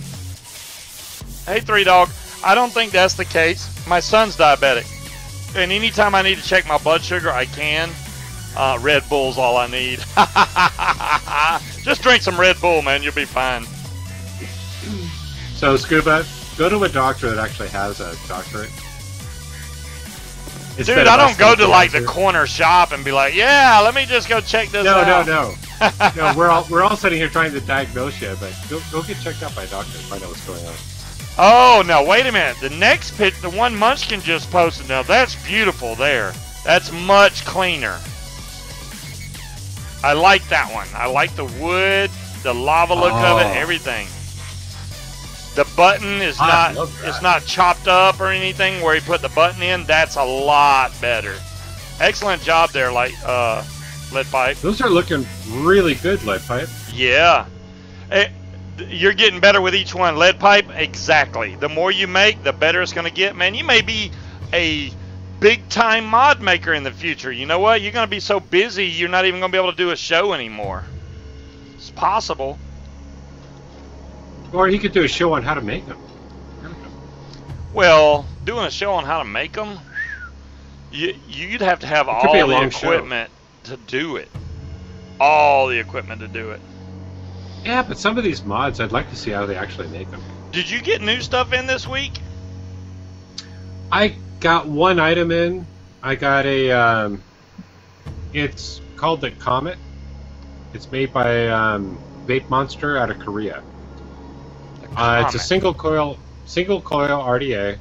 Hey, 3 Dog. I don't think that's the case. My son's diabetic, and anytime I need to check my blood sugar, I can. Red Bull's all I need. Just drink some Red Bull, man. You'll be fine. So, Scuba, go to a doctor that actually has a doctorate. Dude, I don't go to like the corner shop and be like, yeah, let me just go check this out. No. No, we're all sitting here trying to diagnose you, but go get checked out by a doctor and find out what's going on. Oh, no, wait a minute. The next pic, the one Munchkin just posted, now that's beautiful there. That's much cleaner. I like that one. I like the wood, the lava look of it, everything. The button is not chopped up or anything where he put the button in. That's a lot better. Excellent job there, lead pipe. Those are looking really good, lead pipe. Yeah. You're getting better with each one. Lead pipe, exactly. The more you make, the better it's going to get. Man, you may be a big-time mod maker in the future. You know what? You're going to be so busy, you're not even going to be able to do a show anymore. It's possible. Or he could do a show on how to make them. Well, doing a show on how to make them, you'd have to have all the equipment to do it. All the equipment to do it. Yeah, but some of these mods, I'd like to see how they actually make them. Did you get new stuff in this week? I got one item in. I got a, it's called the Comet. It's made by Vape Monster out of Korea. It's a single coil RDA.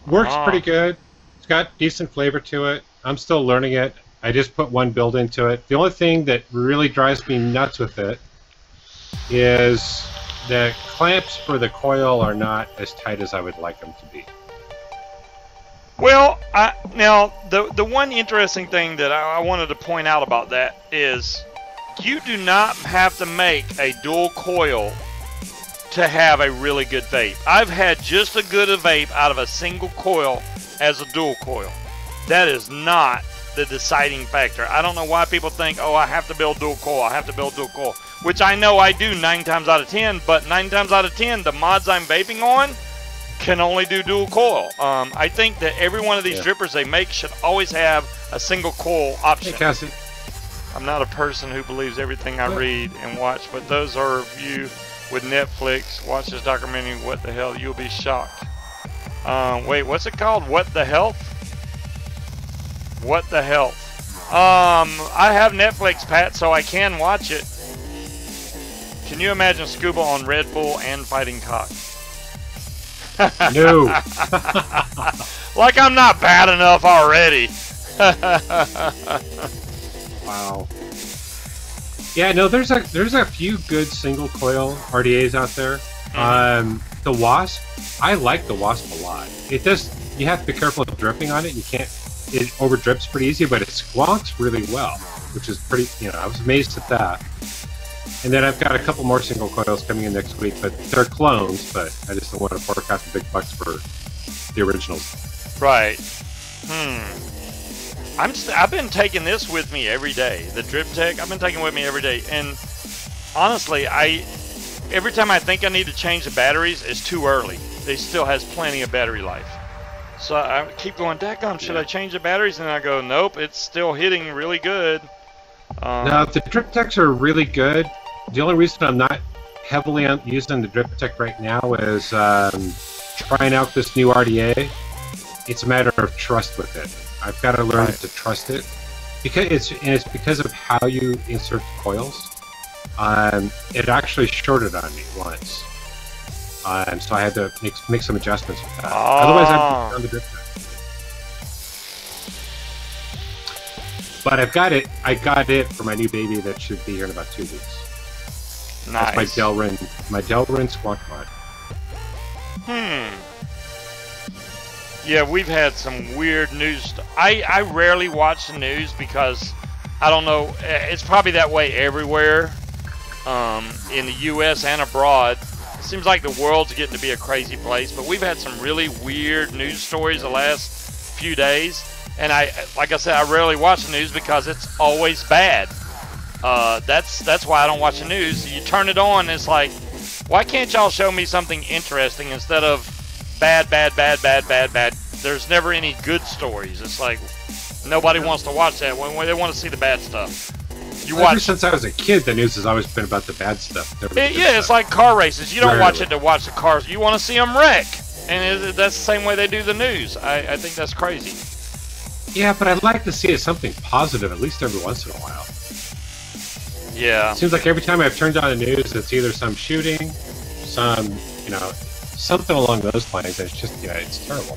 Works pretty good. It's got decent flavor to it. I'm still learning it. I just put one build into it. The only thing that really drives me nuts with it is the clamps for the coil are not as tight as I would like them to be. Well, now the one interesting thing that I wanted to point out about that is you do not have to make a dual coil to have a really good vape. I've had just as good a vape out of a single coil as a dual coil. That is not the deciding factor. I don't know why people think, oh, I have to build dual coil, I have to build dual coil, which I know I do 9 times out of 10, but 9 times out of 10, the mods I'm vaping on can only do dual coil. I think that every one of these drippers they make should always have a single coil option. Hey, Cassie. I'm not a person who believes everything I read and watch, but those are of you with Netflix. Watch this documentary, What the Hell? You'll be shocked. Wait, what's it called? What the Health? What the Health? I have Netflix, Pat, so I can watch it. Can you imagine Scuba on Red Bull and fighting cock? No. Like I'm not bad enough already. Wow. Yeah, no, there's a few good single coil RDAs out there. The Wasp, I like the Wasp a lot. It does. You have to be careful of dripping on it. You can't. It over drips pretty easy, but it squonks really well, which is pretty. I was amazed at that. And then I've got a couple more single coils coming in next week, but they're clones. But I just don't want to fork out the big bucks for the originals. Right. I've been taking this with me every day. The Drip Tech, I've been taking with me every day. And honestly, every time I think I need to change the batteries, it's too early. It still has plenty of battery life. So I keep going, daggum, should I change the batteries? And I go, nope, it's still hitting really good. Now, the Drip Techs are really good. The only reason I'm not heavily using the Drip Tech right now is trying out this new RDA. It's a matter of trust with it. I've got to learn to trust it, because it's because of how you insert the coils. It actually shorted on me once, so I had to make some adjustments with that. Otherwise, I'd be on the Drip Tech. But I got it for my new baby that should be here in about 2 weeks. Nice. That's my Delrin Squawk Mod. Yeah, we've had some weird news. I rarely watch the news because I don't know. It's probably that way everywhere, in the U.S. and abroad. It seems like the world's getting to be a crazy place. But we've had some really weird news stories the last few days. And like I said, I rarely watch the news because it's always bad. That's why I don't watch the news. You turn it on, and it's like, why can't y'all show me something interesting instead of bad? There's never any good stories. It's like nobody wants to watch that when they want to see the bad stuff. Ever since I was a kid, the news has always been about the bad stuff. It's like car races. You don't watch it to watch the cars. You want to see them wreck, and that's the same way they do the news. I think that's crazy. Yeah, but I'd like to see something positive at least every once in a while. Yeah. It seems like every time I've turned on the news, it's either some shooting, some, something along those lines. It's just, it's terrible.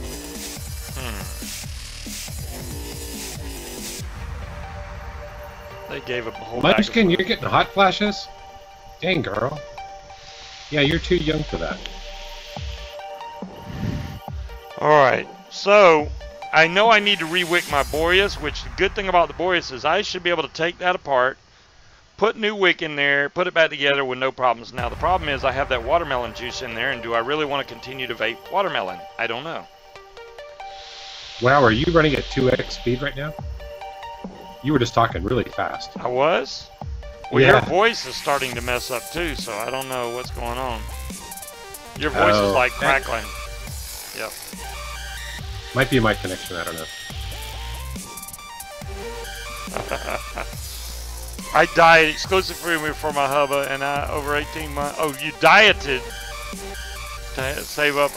They gave a whole Munchkin, you're getting hot flashes? Dang, girl. Yeah, you're too young for that. Alright, so I know I need to re-wick my Boreas, which the good thing about the Boreas is I should be able to take that apart, put new wick in there, put it back together with no problems. Now, the problem is I have that watermelon juice in there, and do I really want to continue to vape watermelon? I don't know. Wow, are you running at 2x speed right now? You were just talking really fast. I was? Well, your voice is starting to mess up too, so I don't know what's going on. Your voice is like crackling. Yep. Might be my connection, I don't know. I diet exclusively for my hubba, and over 18 months. Oh, you dieted to save up.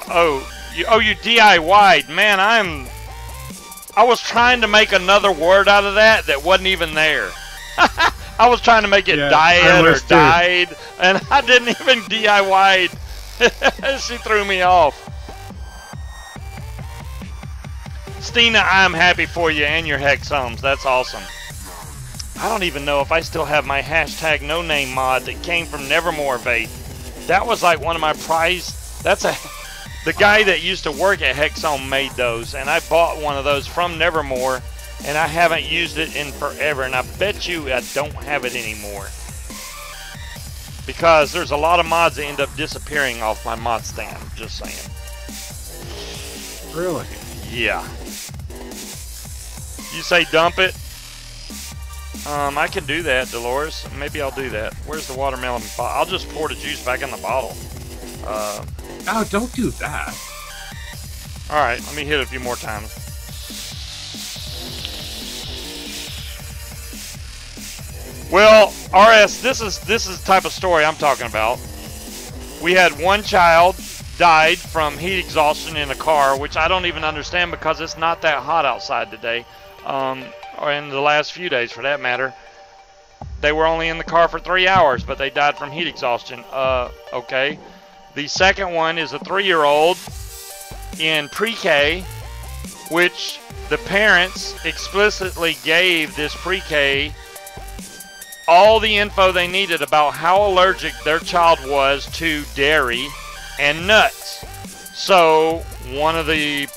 You DIY'd. Man, I was trying to make another word out of that wasn't even there. I was trying to make it diet or died, and I didn't even DIY'd. She threw me off. Stina, I'm happy for you and your Hexomes. That's awesome. I don't even know if I still have my hashtag no name mod that came from Nevermore Vape. That was like one of my prized. The guy that used to work at Hexome made those, and I bought one of those from Nevermore, and I haven't used it in forever, and I bet you I don't have it anymore. Because there's a lot of mods that end up disappearing off my mod stand, just saying. Really? Yeah. You say dump it? I can do that, Dolores. Maybe I'll do that. Where's the watermelon bottle? I'll just pour the juice back in the bottle. Oh, don't do that. Alright, let me hit it a few more times. Well, RS, this is the type of story I'm talking about. We had one child died from heat exhaustion in a car, which I don't even understand because it's not that hot outside today. Or in the last few days for that matter. They were only in the car for 3 hours, but they died from heat exhaustion. Okay. The second one is a 3-year-old in pre-K, which the parents explicitly gave this pre-K all the info they needed about how allergic their child was to dairy and nuts. So one of the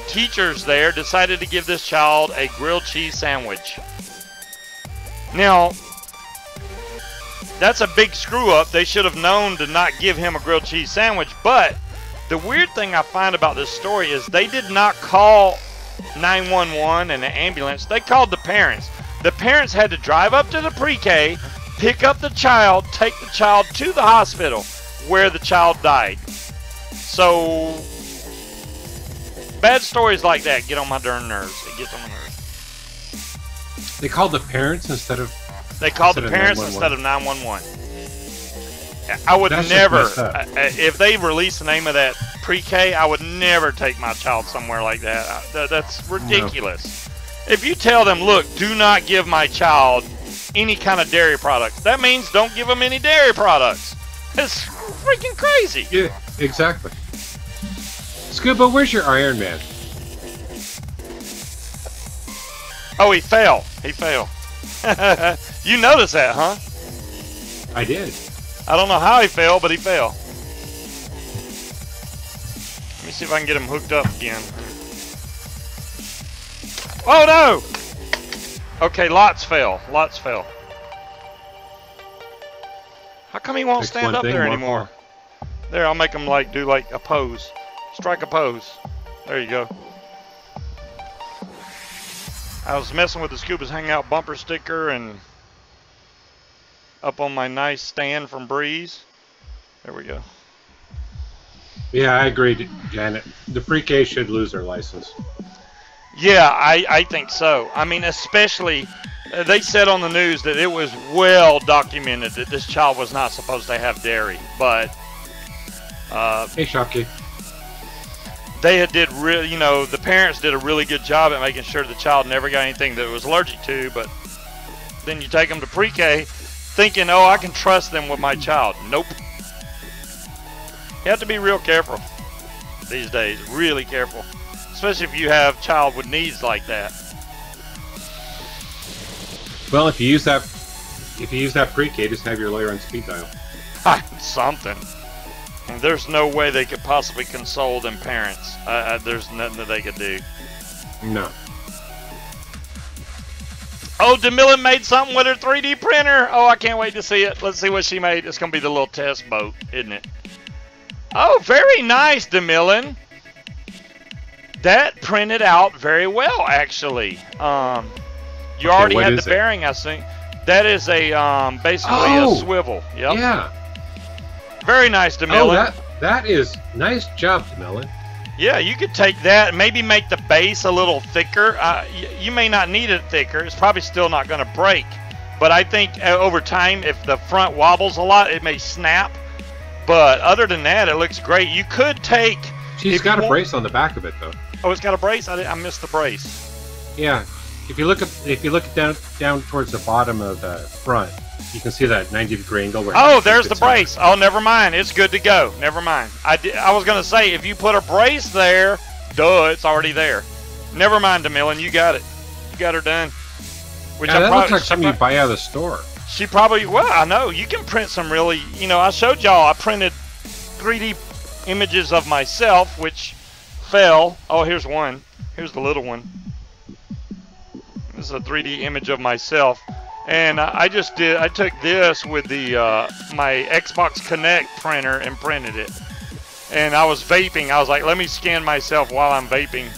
teachers there decided to give this child a grilled cheese sandwich. Now, that's a big screw up. They should have known to not give him a grilled cheese sandwich. But the weird thing I find about this story is they did not call 911 and the ambulance. They called the parents. The parents had to drive up to the pre-K, pick up the child, take the child to the hospital where the child died. So, bad stories like that get on my darn nerves. It gets on my nerves. They called the parents instead of... They called the parents instead of 911. I would never, if they released the name of that pre-K, I would never take my child somewhere like that. That's ridiculous. No. If you tell them, look, do not give my child any kind of dairy products, that means don't give them any dairy products. It's freaking crazy. Yeah, exactly. Scuba, where's your Iron Man? Oh, he fell. He fell. You noticed that, huh? I did. I don't know how he fell, but he fell. Let me see if I can get him hooked up again. Oh no! Okay, lots fell. Lots fell. How come he won't stand up there anymore? There, I'll make him do like a pose. Strike a pose. There you go. I was messing with the Scuba's Hangout bumper sticker and up on my nice stand from Breeze. There we go. Yeah, I agree, Janet. The pre-K should lose their license. Yeah, I think so. I mean, especially, they said on the news that it was well documented that this child was not supposed to have dairy, but... hey, Shopkey. They did really, the parents did a really good job at making sure the child never got anything that it was allergic to, but then you take them to pre-K thinking, oh, I can trust them with my child. Nope. You have to be real careful these days, really careful. Especially if you have a child with needs like that. Well, if you use that pre-K, just have your lawyer on speed dial. Something. And there's no way they could possibly console them parents. There's nothing that they could do. No. Oh, DeMillan made something with her 3D printer. Oh, I can't wait to see it. Let's see what she made. It's going to be the little test boat, isn't it? Oh, very nice, DeMillan. That printed out very well, actually. You already had the bearing, I think. That is a basically a swivel. Yep. Yeah. Very nice, DeMillan. Oh, that is nice job, DeMillan. Yeah, you could take that, maybe make the base a little thicker. You may not need it thicker. It's probably still not going to break. But I think over time, if the front wobbles a lot, it may snap. But other than that, it looks great. You could take... She's got a brace on the back of it, though. Oh, it's got a brace? I missed the brace. Yeah. If you look down towards the bottom of the front, you can see that 90-degree angle. Oh, there's the brace. Oh, never mind. It's good to go. Never mind. I was going to say, if you put a brace there, duh, it's already there. Never mind, DeMillan. You got it. You got her done. Which yeah, that looks like something you buy out of the store. She probably, well, I know. You can print some really, you know, I showed y'all, I printed 3D images of myself, which fell. Oh, here's one. Here's the little one. This is a 3D image of myself. And I took this with the my Xbox Connect printer and printed it. And I was vaping. I was like, let me scan myself while I'm vaping.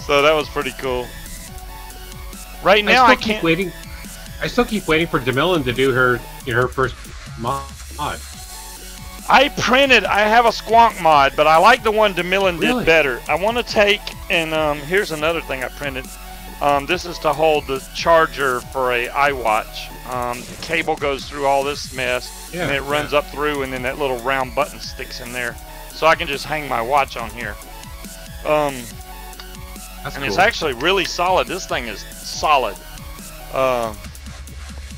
So that was pretty cool. Right now, I can't. I still keep waiting for DeMillan to do her first mod. I have a Squonk mod, but I like the one DeMillan did better. I want to take, and here's another thing I printed. This is to hold the charger for a iWatch. The cable goes through all this mess, and it runs up through, and then that little round button sticks in there. So I can just hang my watch on here. That's cool. It's actually really solid. This thing is solid.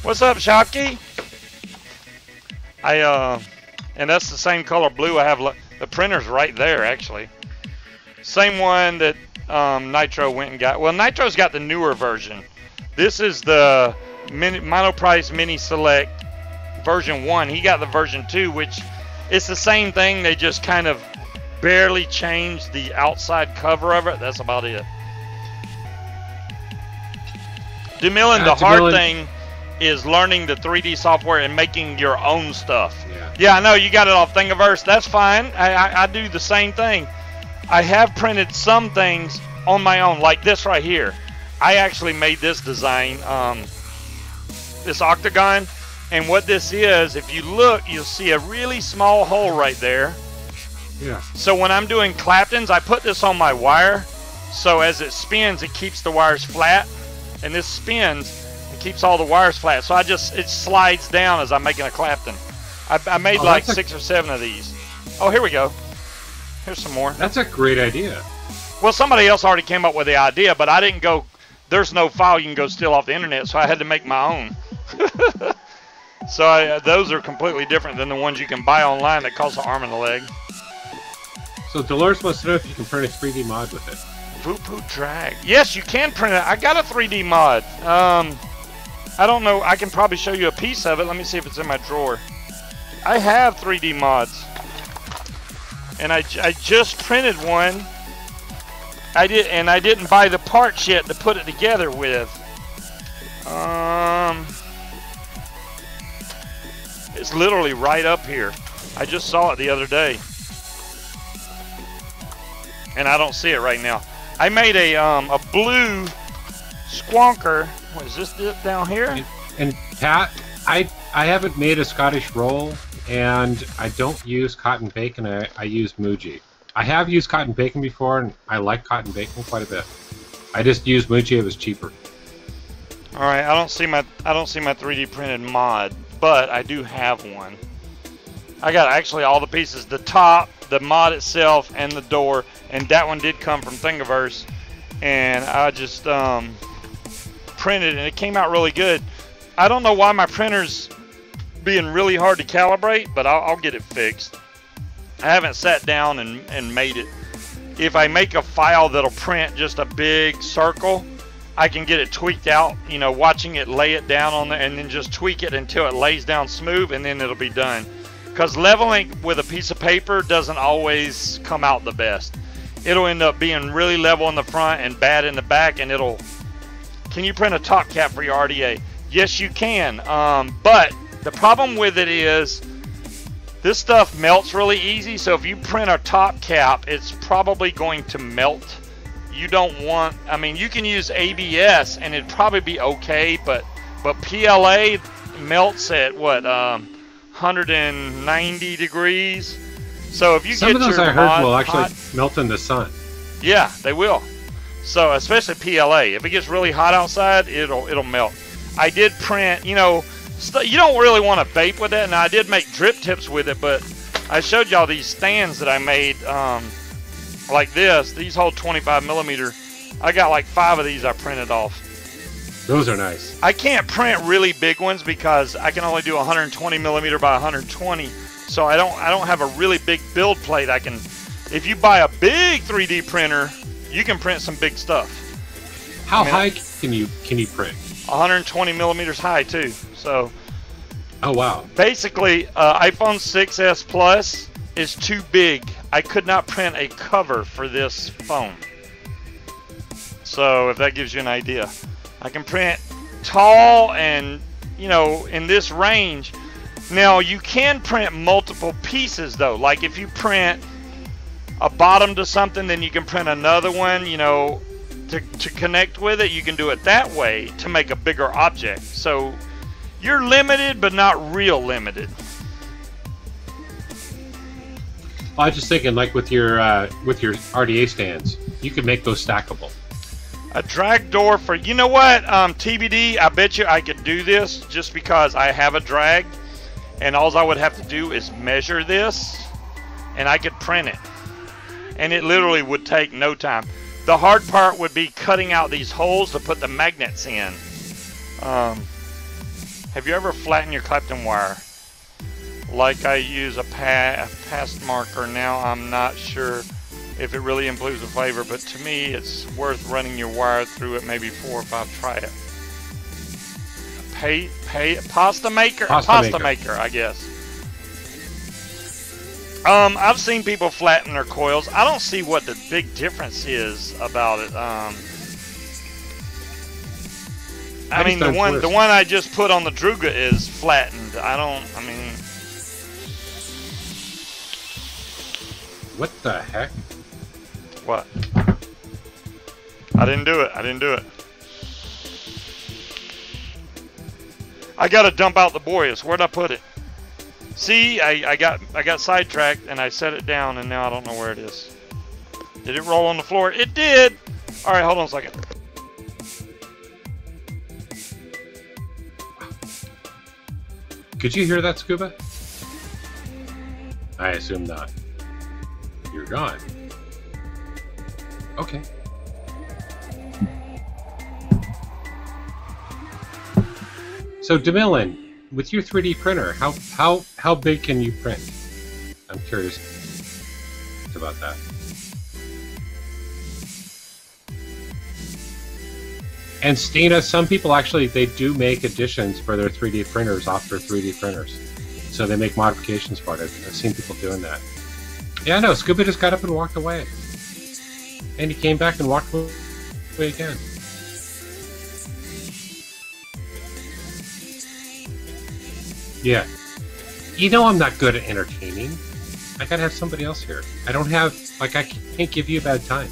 What's up, Shocky? And that's the same color blue I have. The printer's right there, actually. Same one that Nitro went and got. Well, Nitro's got the newer version. This is the Monoprice Mini Select version 1. He got the version 2, which it's the same thing. They just kind of barely changed the outside cover of it. That's about it. DeMillan, the hard thing is learning the 3D software and making your own stuff. Yeah, I know you got it off Thingiverse. That's fine. I do the same thing. I have printed some things on my own, like this right here. I actually made this design, this octagon. And what this is, if you look, you'll see a really small hole right there. Yeah. So when I'm doing Claptons, I put this on my wire. So as it spins, it keeps the wires flat. And this spins, it keeps all the wires flat. So it slides down as I'm making a Clapton. I made like 6 or 7 of these. Oh, here we go. Here's some more. That's a great idea. Well, somebody else already came up with the idea, but I didn't go, there's no file you can go steal off the internet, so I had to make my own. So those are completely different than the ones you can buy online that cost an arm and a leg. So Dolores wants to know if you can print a 3D mod with it. Vapechat drag. Yes, you can print it. I got a 3D mod. I don't know. I can probably show you a piece of it. Let me see if it's in my drawer. I have 3D mods. And I just printed one. I didn't buy the parts yet to put it together with. It's literally right up here. I just saw it the other day. And I don't see it right now. I made a blue squonker. What is this down here? And Pat, I haven't made a Scottish roll, and I don't use cotton bacon. I use Muji. I have used cotton bacon before, and I like cotton bacon quite a bit. I just use Muji. It was cheaper. All right, I don't see my 3D printed mod, but I do have one. I got actually all the pieces: the top, the mod itself, and the door. And that one did come from Thingiverse, and I just printed, and it came out really good. I don't know why my printer's being really hard to calibrate, but I'll get it fixed. I haven't sat down and made it. If I make a file that'll print just a big circle, I can get it tweaked out, you know, watching it lay it down on there, and then just tweak it until it lays down smooth, and then it'll be done. Because leveling with a piece of paper doesn't always come out the best. It'll end up being really level in the front and bad in the back, and it'll... Can you print a top cap for your RDA? Yes, you can. But the problem with it is this stuff melts really easy, so if you print a top cap, it's probably going to melt. You don't want... I mean, you can use ABS, and it'd probably be okay, but PLA melts at, what, 190 degrees? So if you Some of those I heard will actually hot, melt in the sun. Yeah, they will. So especially PLA, if it gets really hot outside, it'll melt. I did print, you know, you don't really want to vape with that. Now I did make drip tips with it, but I showed y'all these stands that I made, like this. These hold 25 millimeter. I got like 5 of these I printed off. Those are nice. I can't print really big ones because I can only do 120 millimeter by 120. So I don't have a really big build plate. If you buy a big 3D printer, you can print some big stuff. How high can you print? 120 millimeters high too. So. Oh wow. Basically, iPhone 6s Plus is too big. I could not print a cover for this phone. So if that gives you an idea, I can print tall and, you know, in this range. Now you can print multiple pieces though. Like if you print a bottom to something, then you can print another one, you know, to connect with it. You can do it that way to make a bigger object. So you're limited, but not real limited. I was just thinking, like with your RDA stands, you could make those stackable. A drag door for, you know what, TBD, I bet you I could do this just because I have a drag, and all I would have to do is measure this, and I could print it. And it literally would take no time. The hard part would be cutting out these holes to put the magnets in. Have you ever flattened your Clapton wire? Like I use a past marker now, I'm not sure if it really improves the flavor, but to me it's worth running your wire through it maybe 4 or 5. Try it. Pasta maker, I guess. I've seen people flatten their coils. I don't see what the big difference is about it. I mean, the one I just put on the Druga is flattened. I mean... What the heck? What? I didn't do it. I gotta dump out the Boreas. Where'd I put it? See, I got sidetracked and I set it down and now I don't know where it is. Did it roll on the floor? It did! Alright, hold on a second. Could you hear that, Scuba? I assume not. You're gone. Okay. So, DeMillan, with your 3D printer, how big can you print? I'm curious about that. And Stina, some people actually, they do make additions for their 3D printers off their 3D printers. So they make modifications for it. I've seen people doing that. Yeah, no, Scuba just got up and walked away. And he came back and walked away again. Yeah. You know I'm not good at entertaining. I gotta have somebody else here. I don't have, like, I can't give you a bad time.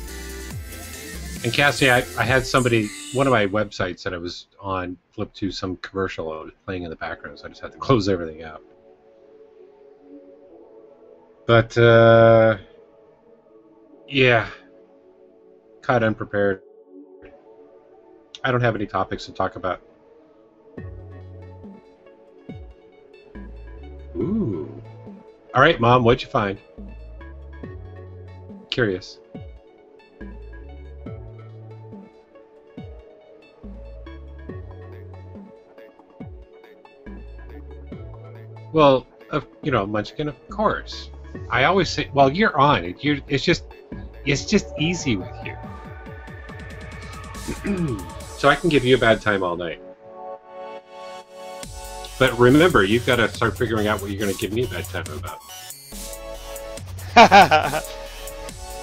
And Cassie, I had somebody, one of my websites that I was on, flipped to some commercial I was playing in the background, so I just had to close everything out. But, yeah. Caught unprepared. I don't have any topics to talk about. Ooh. All right, Mom, what'd you find? Curious. Well, you know, Munchkin, of course. I always say, well, you're on it. It's just easy with you. So I can give you a bad time all night. But remember, you've got to start figuring out what you're going to give me a bad time about.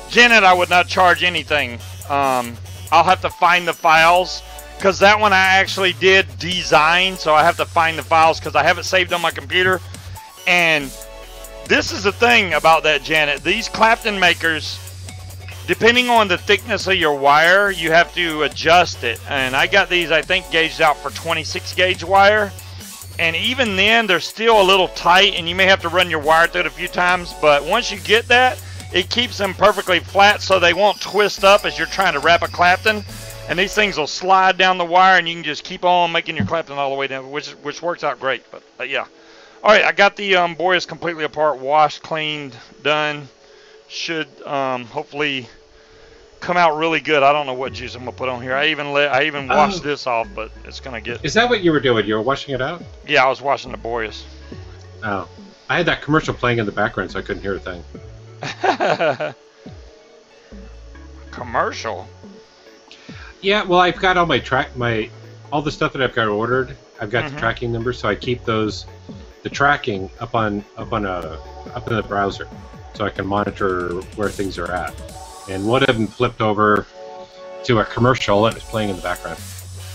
Janet, I would not charge anything. I'll have to find the files, because that one I actually did design, so I have to find the files because I have it saved on my computer. And this is the thing about that, Janet. These Clapton makers, depending on the thickness of your wire, you have to adjust it. And I got these, I think, gauged out for 26 gauge wire. And even then, they're still a little tight, and you may have to run your wire through it a few times. But once you get that, it keeps them perfectly flat so they won't twist up as you're trying to wrap a Clapton. And these things will slide down the wire, and you can just keep on making your Clapton all the way down, which works out great. But yeah. All right, I got the Boreas completely apart, washed, cleaned, done. Should hopefully come out really good. I don't know what juice I'm gonna put on here. I even washed this off, but it's gonna get. Is that what you were doing? You were washing it out? Yeah, I was washing the Boreas. Oh, I had that commercial playing in the background, so I couldn't hear a thing. Commercial? Yeah, well, I've got all all the stuff that I've got ordered. I've got the Mhm. tracking numbers, so I keep the tracking up in the browser, so I can monitor where things are at. And one of them flipped over to a commercial and it's playing in the background.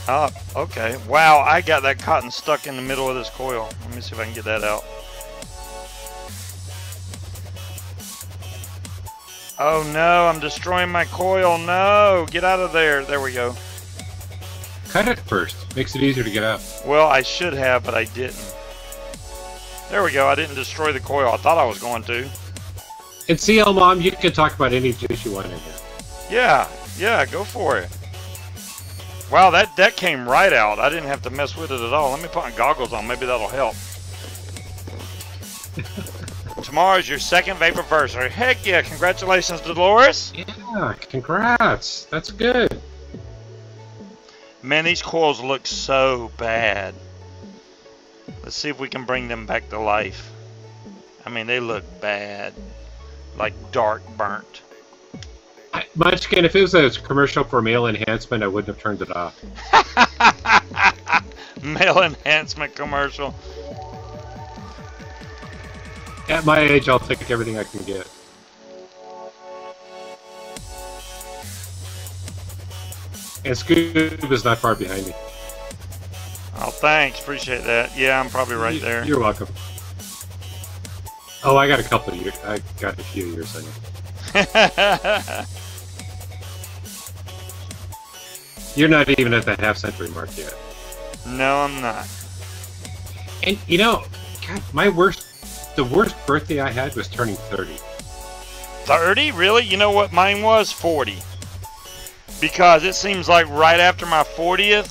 Oh, okay. Wow, I got that cotton stuck in the middle of this coil. Let me see if I can get that out. Oh no, I'm destroying my coil. No, get out of there. There we go. Cut it first. Makes it easier to get out. Well, I should have, but I didn't. There we go. I didn't destroy the coil. I thought I was going to. And CL Mom, you can talk about any juice you want in here. Yeah, go for it. Wow, that came right out. I didn't have to mess with it at all. Let me put my goggles on. Maybe that'll help. Tomorrow's your second Vaporversary. Heck yeah, congratulations, Dolores. Yeah, congrats. That's good. Man, these coils look so bad. Let's see if we can bring them back to life. I mean, they look bad. Like dark burnt. Munchkin, if it was a commercial for male enhancement, I wouldn't have turned it off. Male enhancement commercial. At my age, I'll take everything I can get. And Scuba's not far behind me. Oh, thanks. Appreciate that. Yeah, I'm probably right there. You're welcome. Oh, I got a couple of years. I got a few years on you. You're not even at the half-century mark yet. No, I'm not. And you know, God, the worst birthday I had was turning 30. 30? Really? You know what mine was? 40. Because it seems like right after my 40th,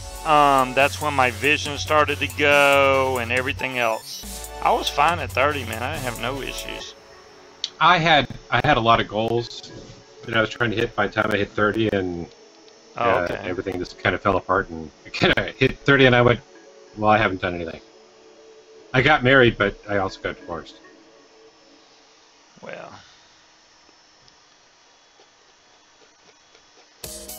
that's when my vision started to go and everything else. I was fine at 30, man. I didn't have no issues. I had a lot of goals that I was trying to hit by the time I hit 30, and everything just kind of fell apart. And I kind of hit 30, and I went, well, I haven't done anything. I got married, but I also got divorced. Well.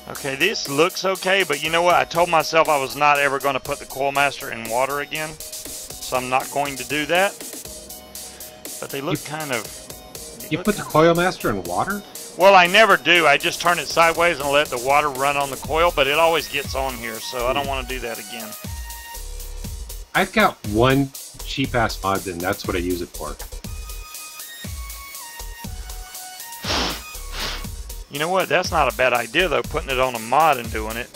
Okay, this looks okay, but you know what? I told myself I was not ever going to put the Coil Master in water again, so I'm not going to do that. But they look kind of... You put the Coil Master in water? Well, I never do. I just turn it sideways and let the water run on the coil, but it always gets on here, so I don't want to do that again. I've got one cheap-ass mod, and that's what I use it for. You know what? That's not a bad idea, though, putting it on a mod and doing it.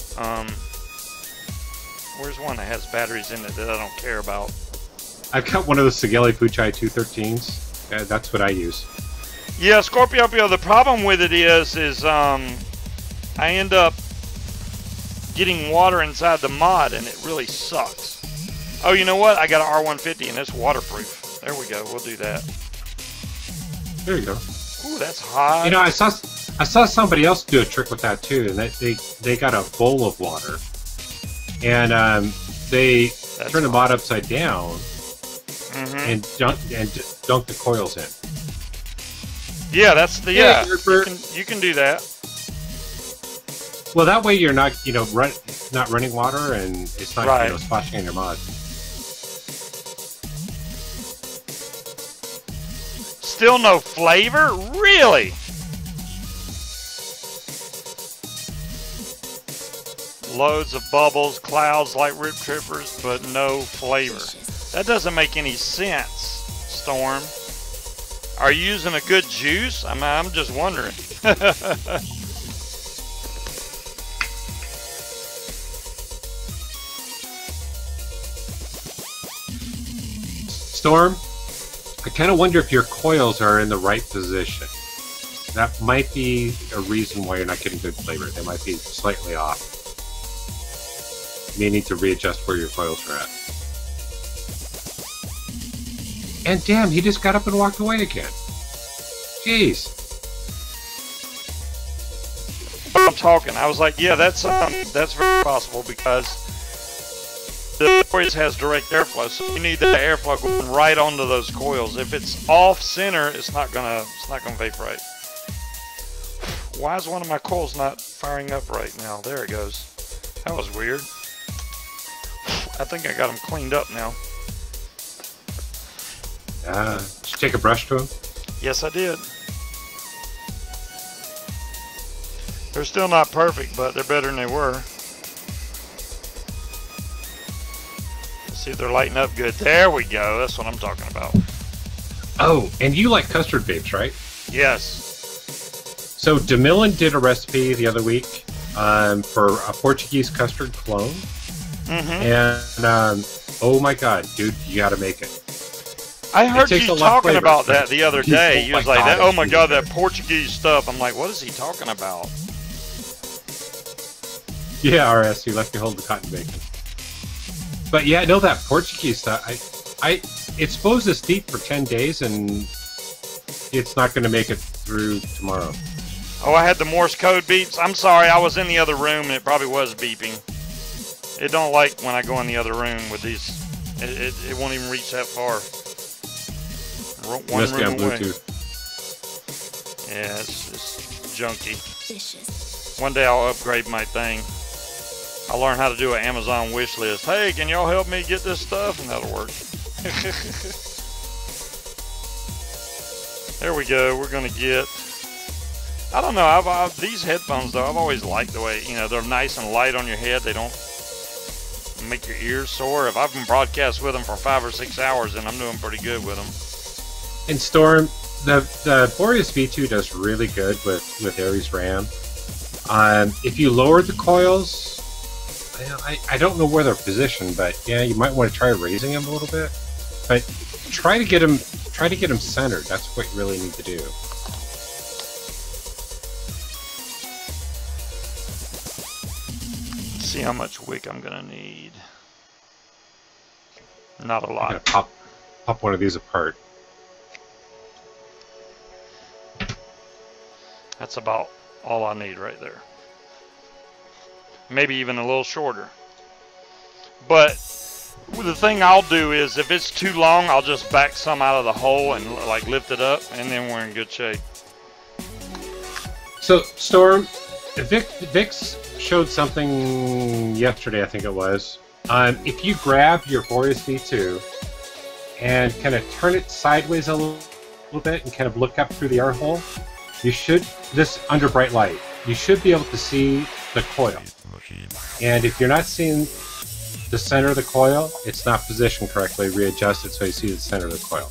Where's one that has batteries in it that I don't care about? I've got one of the Vapechat 213s. That's what I use. Yeah, Scorpio, the problem with it is I end up getting water inside the mod, and it really sucks. Oh, you know what? I got an R150, and it's waterproof. There we go. We'll do that. There you go. Ooh, that's hot. You know, I saw somebody else do a trick with that too, and they got a bowl of water, and they turn the mod upside down and dunk the coils in. Yeah, that's the you can do that. Well, that way you're not not running water, and it's not splashing in your mod. Still no flavor? Really? Loads of bubbles, clouds like Rip Trippers, but no flavor. That doesn't make any sense, Storm. Are you using a good juice? I'm just wondering. Storm, I kind of wonder if your coils are in the right position. That might be a reason why you're not getting good flavor. They might be slightly off. You may need to readjust where your coils are at. And damn, he just got up and walked away again. Jeez. I'm talking. I was like, yeah, that's very possible because the coils has direct airflow, so you need that airflow going right onto those coils. If it's off center, it's not gonna vape right. Why is one of my coils not firing up right now? There it goes. That was weird. I think I got them cleaned up now. Did you take a brush to them? Yes, I did. They're still not perfect, but they're better than they were. Let's see if they're lighting up good. There we go. That's what I'm talking about. Oh, and you like custard vapes, right? Yes. So DeMillan did a recipe the other week for a Portuguese custard clone. Mm-hmm. And oh my God, dude, you got to make it. I heard you talking about that the other day. He was like, "Oh my God, that Portuguese stuff." I'm like, "What is he talking about?" Yeah, RS, you left me hold the cotton bacon. But yeah, no, that Portuguese stuff. It's supposed to steep for 10 days, and it's not going to make it through tomorrow. Oh, I had the Morse code beeps. I'm sorry, I was in the other room, and it probably was beeping. It don't like when I go in the other room with these. It won't even reach that far. One room away. Bluetooth. Yeah, it's junky. Vicious. One day I'll upgrade my thing. I'll learn how to do an Amazon wish list. Hey, can y'all help me get this stuff? And that'll work. There we go. We're gonna get. I don't know. These headphones though, I've always liked the way they're nice and light on your head. They don't make your ears sore. If I've been broadcast with them for 5 or 6 hours, then I'm doing pretty good with them. In Storm, the Boreas V2 does really good with Aries RAM. If you lower the coils, I don't know where they're positioned, but yeah, you might want to try raising them a little bit. But try to get them centered. That's what you really need to do. Let's see how much wick I'm gonna need. Not a lot. I'm gonna pop one of these apart. That's about all I need right there. Maybe even a little shorter. But the thing I'll do is if it's too long, I'll just back some out of the hole and like lift it up, and then we're in good shape. So Storm, Vix showed something yesterday, I think it was. If you grab your Boreas V2 and kind of turn it sideways a little bit and kind of look up through the air hole, you should, this under bright light, you should be able to see the coil. And if you're not seeing the center of the coil, it's not positioned correctly. Readjust it so you see the center of the coil.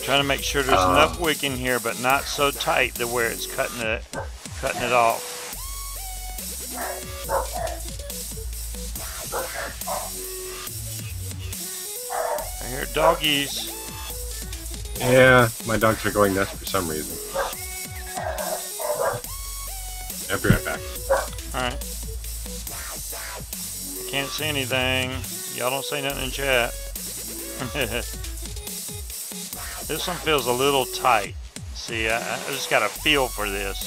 Trying to make sure there's enough wick in here, but not so tight to where it's cutting it off. I hear doggies. Yeah, my dogs are going nuts for some reason. I'll be right back. Alright. Can't see anything. Y'all don't say nothing in chat. This one feels a little tight. See, I just got a feel for this.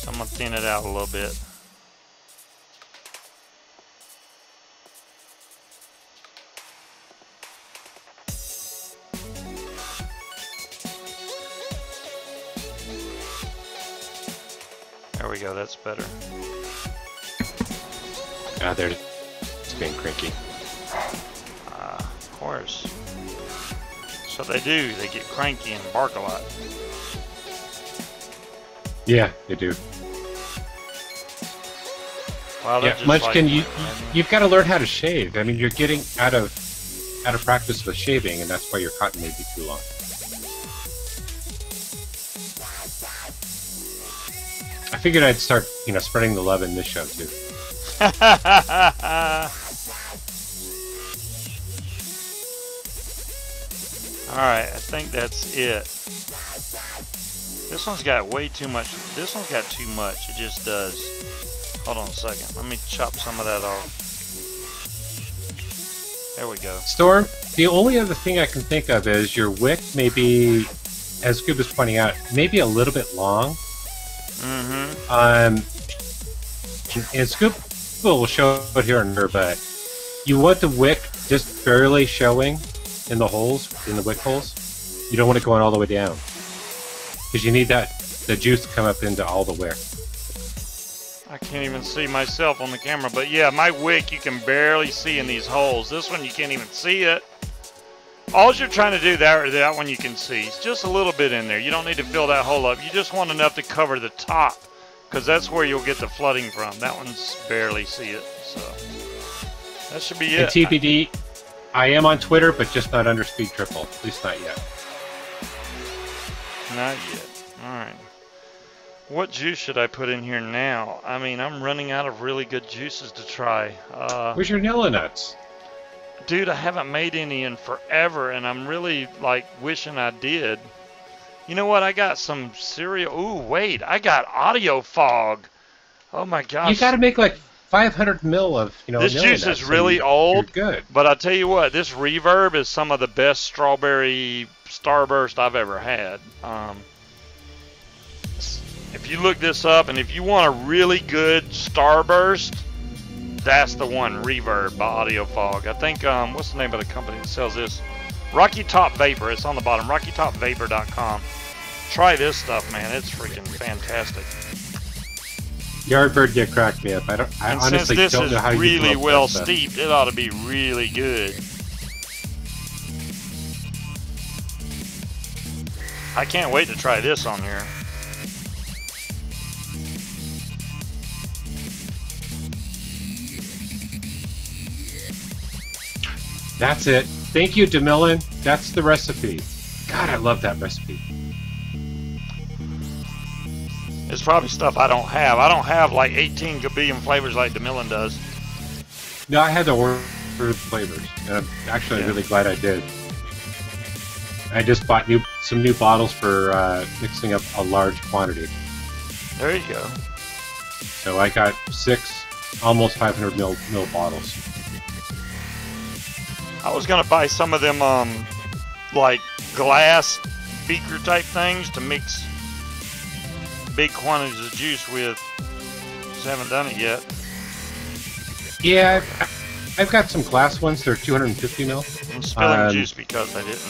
So I'm going to thin it out a little bit. There we go, that's better. Ah, there it's being cranky. Of course. So they do, they get cranky and bark a lot. Yeah, they do. Wow, yeah, Munchkin, you've got to learn how to shave. I mean, you're getting out of practice with shaving, and that's why your cotton may be too long. I figured I'd start, spreading the love in this show too. Alright, I think that's it. This one's got way too much. This one's got too much. It just does. Hold on a second. Let me chop some of that off. There we go. Storm, the only other thing I can think of is your wick may be, as Scuba was pointing out, maybe a little bit long. And Scuba will show it here and there, but you want the wick just barely showing in the holes, in the wick holes. You don't want it going all the way down. Because you need the juice to come up into all the wick. I can't even see myself on the camera, but yeah, my wick you can barely see in these holes. This one you can't even see it. All you're trying to do, that one you can see. It's just a little bit in there. You don't need to fill that hole up. You just want enough to cover the top, because that's where you'll get the flooding from. That one's barely see it, so that should be it. And TBD, I am on Twitter, but just not under Speed Triple. At least not yet. Not yet. All right. What juice should I put in here now? I mean, I'm running out of really good juices to try. Where's your Nilla nuts? Dude, I haven't made any in forever, and I'm really, like, wishing I did. You know what? I got some cereal. Ooh, wait. I got audio fog. Oh, my gosh. You got to make, like, 500 mil of, this Nilla juice nuts, is really old. You're good. But I'll tell you what. This Reverb is some of the best strawberry Starburst I've ever had. If you look this up, and if you want a really good Starburst, that's the one, Reverb by Audio Fog. I think, what's the name of the company that sells this? Rocky Top Vapor. It's on the bottom, rockytopvapor.com. Try this stuff, man. It's freaking fantastic. Yardbird, you cracked me up. I honestly don't know how you since this is really well stuff. steeped, it ought to be really good. I can't wait to try this on here. That's it. Thank you, DeMillan. That's the recipe. God, I love that recipe. It's probably stuff I don't have. I don't have like 18 billion flavors like DeMillan does. No, I had to order the flavors, and I'm actually really glad I did. I just bought some new bottles for mixing up a large quantity. There you go. So I got 6 almost 500 mil bottles. I was gonna buy some of them like glass beaker type things to mix big quantities of juice with. Just haven't done it yet. Yeah, I've got some glass ones. They're 250 mil. I'm spilling juice because I didn't.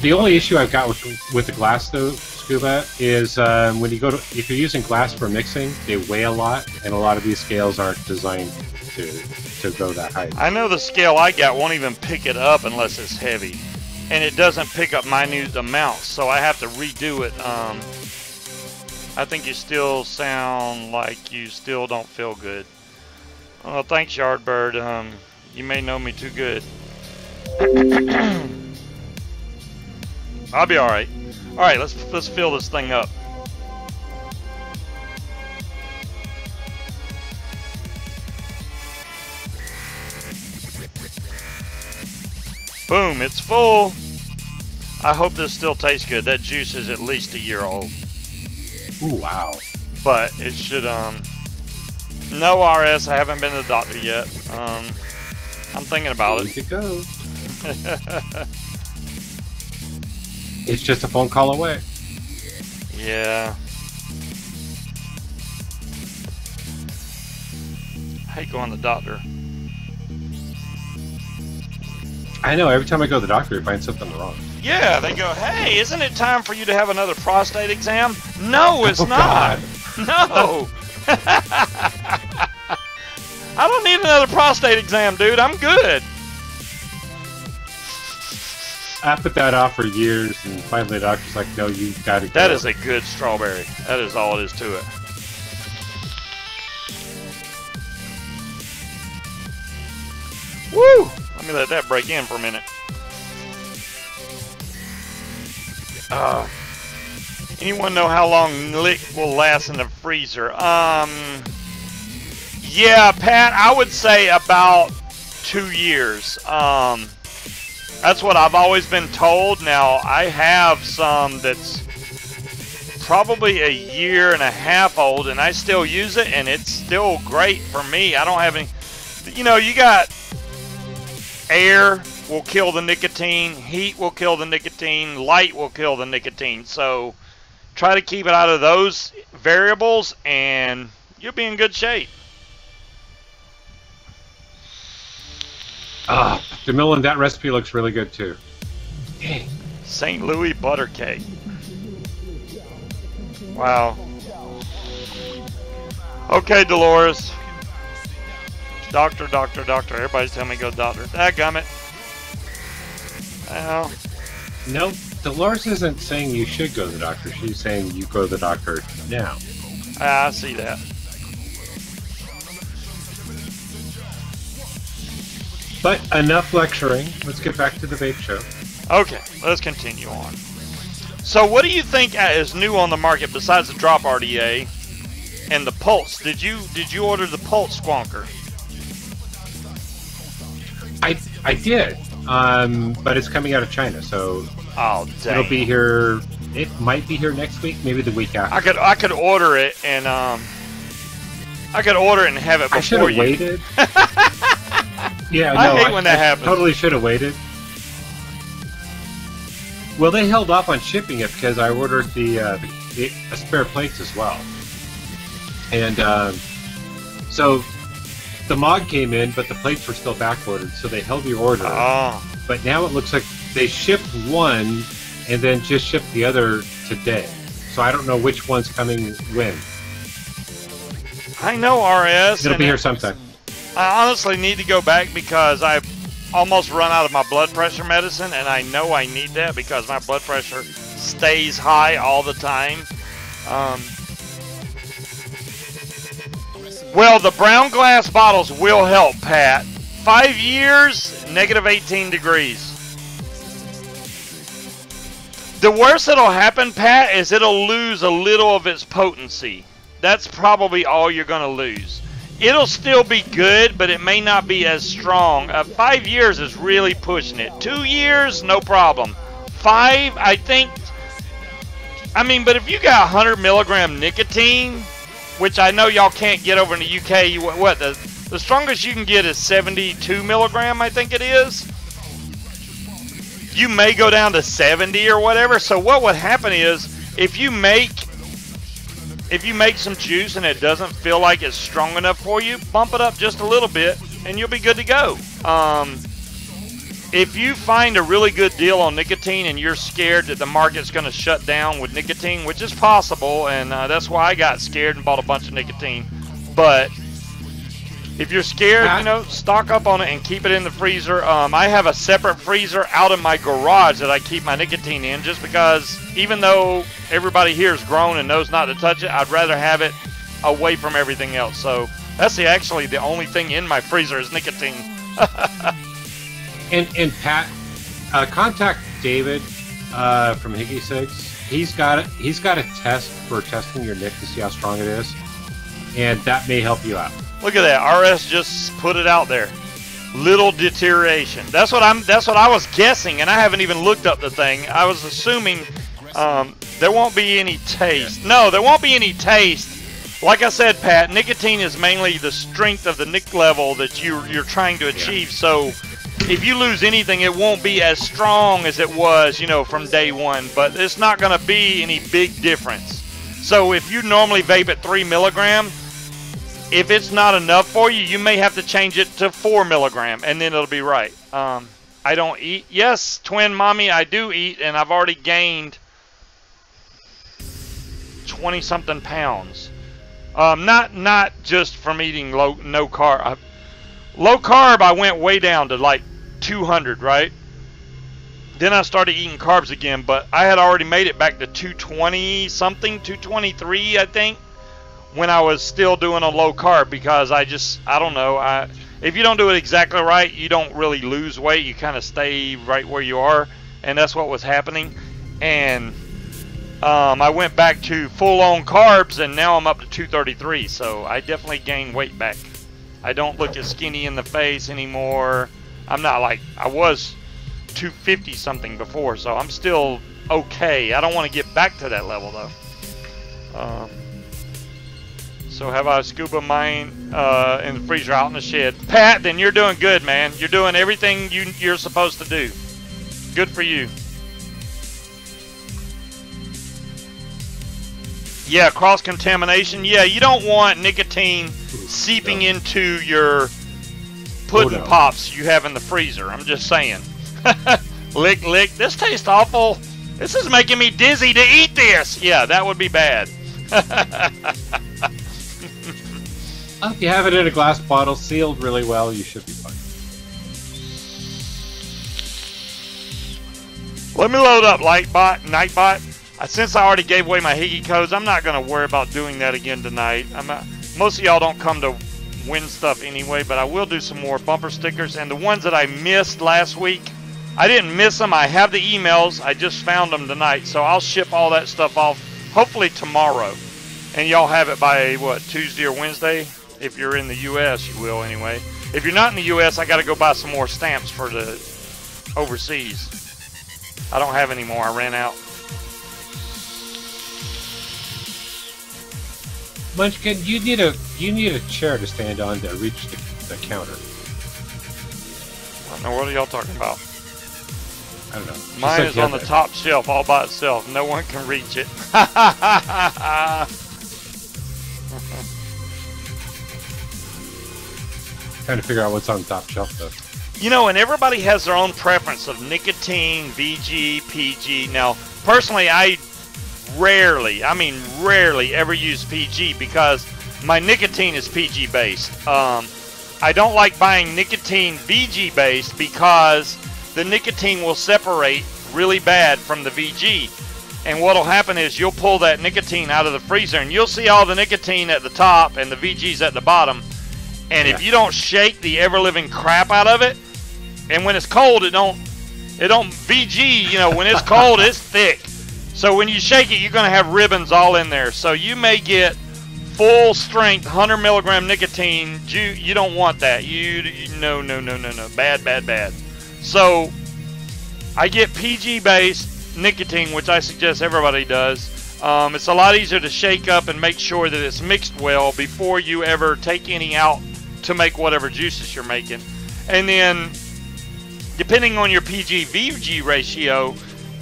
The only issue I've got with the glass though, Scuba, is when you if you're using glass for mixing, they weigh a lot, and a lot of these scales aren't designed to go that high. I know the scale I got won't even pick it up unless it's heavy, and it doesn't pick up minute amounts, so I have to redo it. I think you still sound like you still don't feel good. Well, thanks, Yardbird. You may know me too good. I'll be all right. All right, let's fill this thing up. Boom, it's full. I hope this still tastes good. That juice is at least a year old. Ooh, wow. But it should, no RS, I haven't been to the doctor yet. I'm thinking about it. To go. It's just a phone call away. Yeah. I hate going to the doctor. I know, every time I go to the doctor, I find something wrong. Yeah, they go, hey, isn't it time for you to have another prostate exam? No, it's not. No. I don't need another prostate exam, dude. I'm good. I put that off for years, and finally the doctor's like, no, you gotta go. That is a good strawberry. That is all it is to it. Woo! Let me let that break in for a minute. Anyone know how long lick will last in the freezer? Yeah, Pat, I would say about 2 years. That's what I've always been told. Now, I have some that's probably a year and a half old, and I still use it, and it's still great for me. I don't have any, you know, you got air will kill the nicotine, heat will kill the nicotine, light will kill the nicotine. So try to keep it out of those variables, and you'll be in good shape. Jamil, and that recipe looks really good too. Dang. St. Louis butter cake. Wow. Okay, Dolores. Doctor, doctor, doctor. Everybody's telling me go doctor. Dadgummit. Well. No, Dolores isn't saying you should go to the doctor. She's saying you go to the doctor now. I see that. But enough lecturing. Let's get back to the vape show. Okay, let's continue on. So what do you think is new on the market besides the drop RDA and the Pulse? Did you order the Pulse Squonker? I did, but it's coming out of China, so dang. It'll be here. It might be here next week, maybe the week after. I could order it and have it before I should have you. waited. Yeah, no, I hate when that happens. Totally should have waited. Well, they held off on shipping it because I ordered the spare plates as well, and so the mod came in, but the plates were still backloaded, so they held the order. Oh. But now it looks like they shipped one and then just shipped the other today. So I don't know which one's coming when. I know RS. It'll be here sometime. I honestly need to go back because I've almost run out of my blood pressure medicine, and I know I need that because my blood pressure stays high all the time. Well, the brown glass bottles will help, Pat. 5 years, negative 18 degrees. The worst that'll happen, Pat, is it'll lose a little of its potency. That's probably all you're going to lose. It'll still be good, but it may not be as strong. 5 years is really pushing it. 2 years, no problem. 5, I think. I mean, but if you got 100 milligram nicotine, which I know y'all can't get over in the UK, the strongest you can get is 72 milligram, I think it is. You may go down to 70 or whatever. So what would happen is if you make some juice and it doesn't feel like it's strong enough for you, bump it up just a little bit and you'll be good to go. If you find a really good deal on nicotine and you're scared that the market's going to shut down with nicotine, which is possible, and that's why I got scared and bought a bunch of nicotine. But if you're scared, stock up on it and keep it in the freezer. I have a separate freezer out in my garage that I keep my nicotine in, just because even though everybody here is grown and knows not to touch it, I'd rather have it away from everything else. So that's actually the only thing in my freezer is nicotine. And Pat, contact David from Higgy Sigs. He's got a test for testing your nic to see how strong it is, and that may help you out. Look at that. RS just put it out there. Little deterioration. That's what I was guessing, and I haven't even looked up the thing. I was assuming there won't be any taste. No, there won't be any taste. Like I said, Pat, nicotine is mainly the strength of the nic level that you're trying to achieve. Yeah. So if you lose anything, it won't be as strong as it was, from day one. But it's not going to be any big difference. So if you normally vape at 3 milligram, if it's not enough for you, you may have to change it to 4 milligram, and then it'll be right. I don't eat. Yes, twin mommy, I do eat, and I've already gained 20-something pounds. Not just from eating no carb. Low carb, I went way down to like 200, right? Then I started eating carbs again, but I had already made it back to 220-something, 223, I think, when I was still doing a low carb, because I don't know. If you don't do it exactly right, you don't really lose weight. You kind of stay right where you are, and that's what was happening. And I went back to full-on carbs, and now I'm up to 233, so I definitely gained weight back. I don't look as skinny in the face anymore. I'm not like I was 250-something before, so I'm still okay. I don't want to get back to that level, though. So have I scuba mine in the freezer out in the shed. Pat, then you're doing good, man. You're doing everything you're supposed to do. Good for you. Yeah, cross-contamination. Yeah, you don't want nicotine seeping into your pudding pops you have in the freezer. I'm just saying. Lick, lick. This tastes awful. This is making me dizzy to eat this. Yeah, that would be bad. If you have it in a glass bottle sealed really well, you should be fine. Let me load up Nightbot. Since I already gave away my Higgy codes, I'm not going to worry about doing that again tonight. Most of y'all don't come to win stuff anyway, but I will do some more bumper stickers. And the ones that I missed last week, I didn't miss them. I have the emails. I just found them tonight. So I'll ship all that stuff off hopefully tomorrow. And y'all have it by, what, Tuesday or Wednesday? If you're in the U.S., you will anyway. If you're not in the U.S., I got to go buy some more stamps for the overseas. I don't have any more. I ran out. Munchkin, you need a chair to stand on to reach the counter. I don't know, what are y'all talking about? I don't know. Mine is on the top shelf all by itself. No one can reach it. Trying to figure out what's on the top shelf, though. You know, and everybody has their own preference of nicotine, VG, PG. Now, personally, I rarely ever use PG because my nicotine is PG based. I don't like buying nicotine VG based because the nicotine will separate really bad from the VG. And what'll happen is you'll pull that nicotine out of the freezer and you'll see all the nicotine at the top and the VG's at the bottom. And if you don't shake the ever-living crap out of it, and when it's cold, it don't VG, you know, when it's cold, it's thick. So when you shake it, you're going to have ribbons all in there. So you may get full strength 100 milligram nicotine. You don't want that. No. Bad. So I get PG based nicotine, which I suggest everybody does. It's a lot easier to shake up and make sure that it's mixed well before you ever take any out to make whatever juices you're making. And then depending on your PG-VG ratio,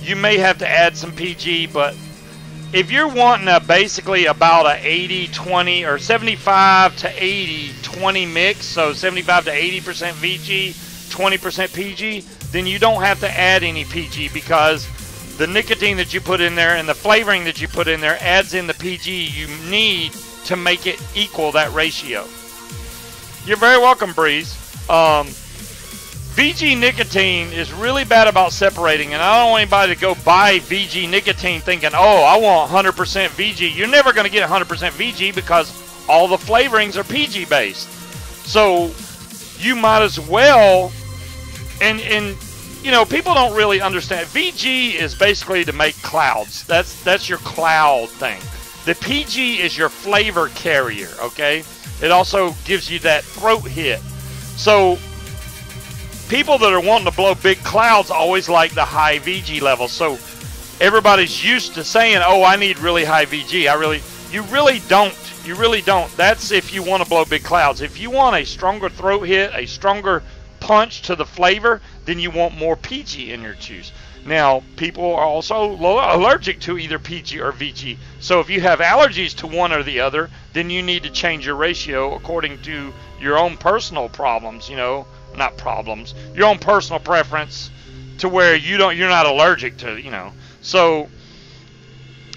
you may have to add some PG, but if you're wanting basically about a 80-20 or 75 to 80-20 mix, so 75 to 80% VG, 20% PG, then you don't have to add any PG because the nicotine that you put in there and the flavoring that you put in there adds in the PG you need to make it equal that ratio. You're very welcome, Breeze. VG nicotine is really bad about separating, and I don't want anybody to go buy VG nicotine thinking, oh, I want 100% VG. You're never going to get 100% VG because all the flavorings are PG based. So you might as well, and you know, people don't really understand. VG is basically to make clouds. That's your cloud thing. The PG is your flavor carrier, okay? It also gives you that throat hit. So people that are wanting to blow big clouds always like the high VG level. So everybody's used to saying, oh, I need really high VG. You really don't. You really don't. That's if you want to blow big clouds. If you want a stronger throat hit, a stronger punch to the flavor, then you want more PG in your juice. Now, people are also allergic to either PG or VG. So if you have allergies to one or the other, then you need to change your ratio according to your own personal problems, you know, not problems, your own personal preference to where you're not allergic to, you know. So,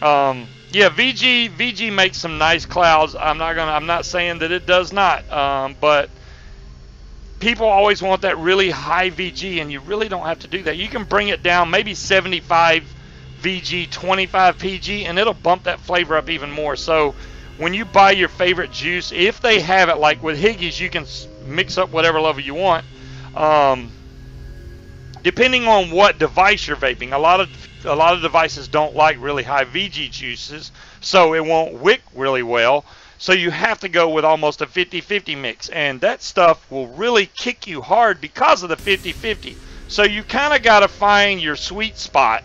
yeah, VG makes some nice clouds. I'm not saying that it does not, but people always want that really high VG, and you really don't have to do that. You can bring it down maybe 75 VG, 25 PG, and it'll bump that flavor up even more. So when you buy your favorite juice, if they have it, like with Higgies, you can mix up whatever level you want. Depending on what device you're vaping, a lot of devices don't like really high VG juices, so it won't wick really well. So you have to go with almost a 50-50 mix, and that stuff will really kick you hard because of the 50-50. So you kind of got to find your sweet spot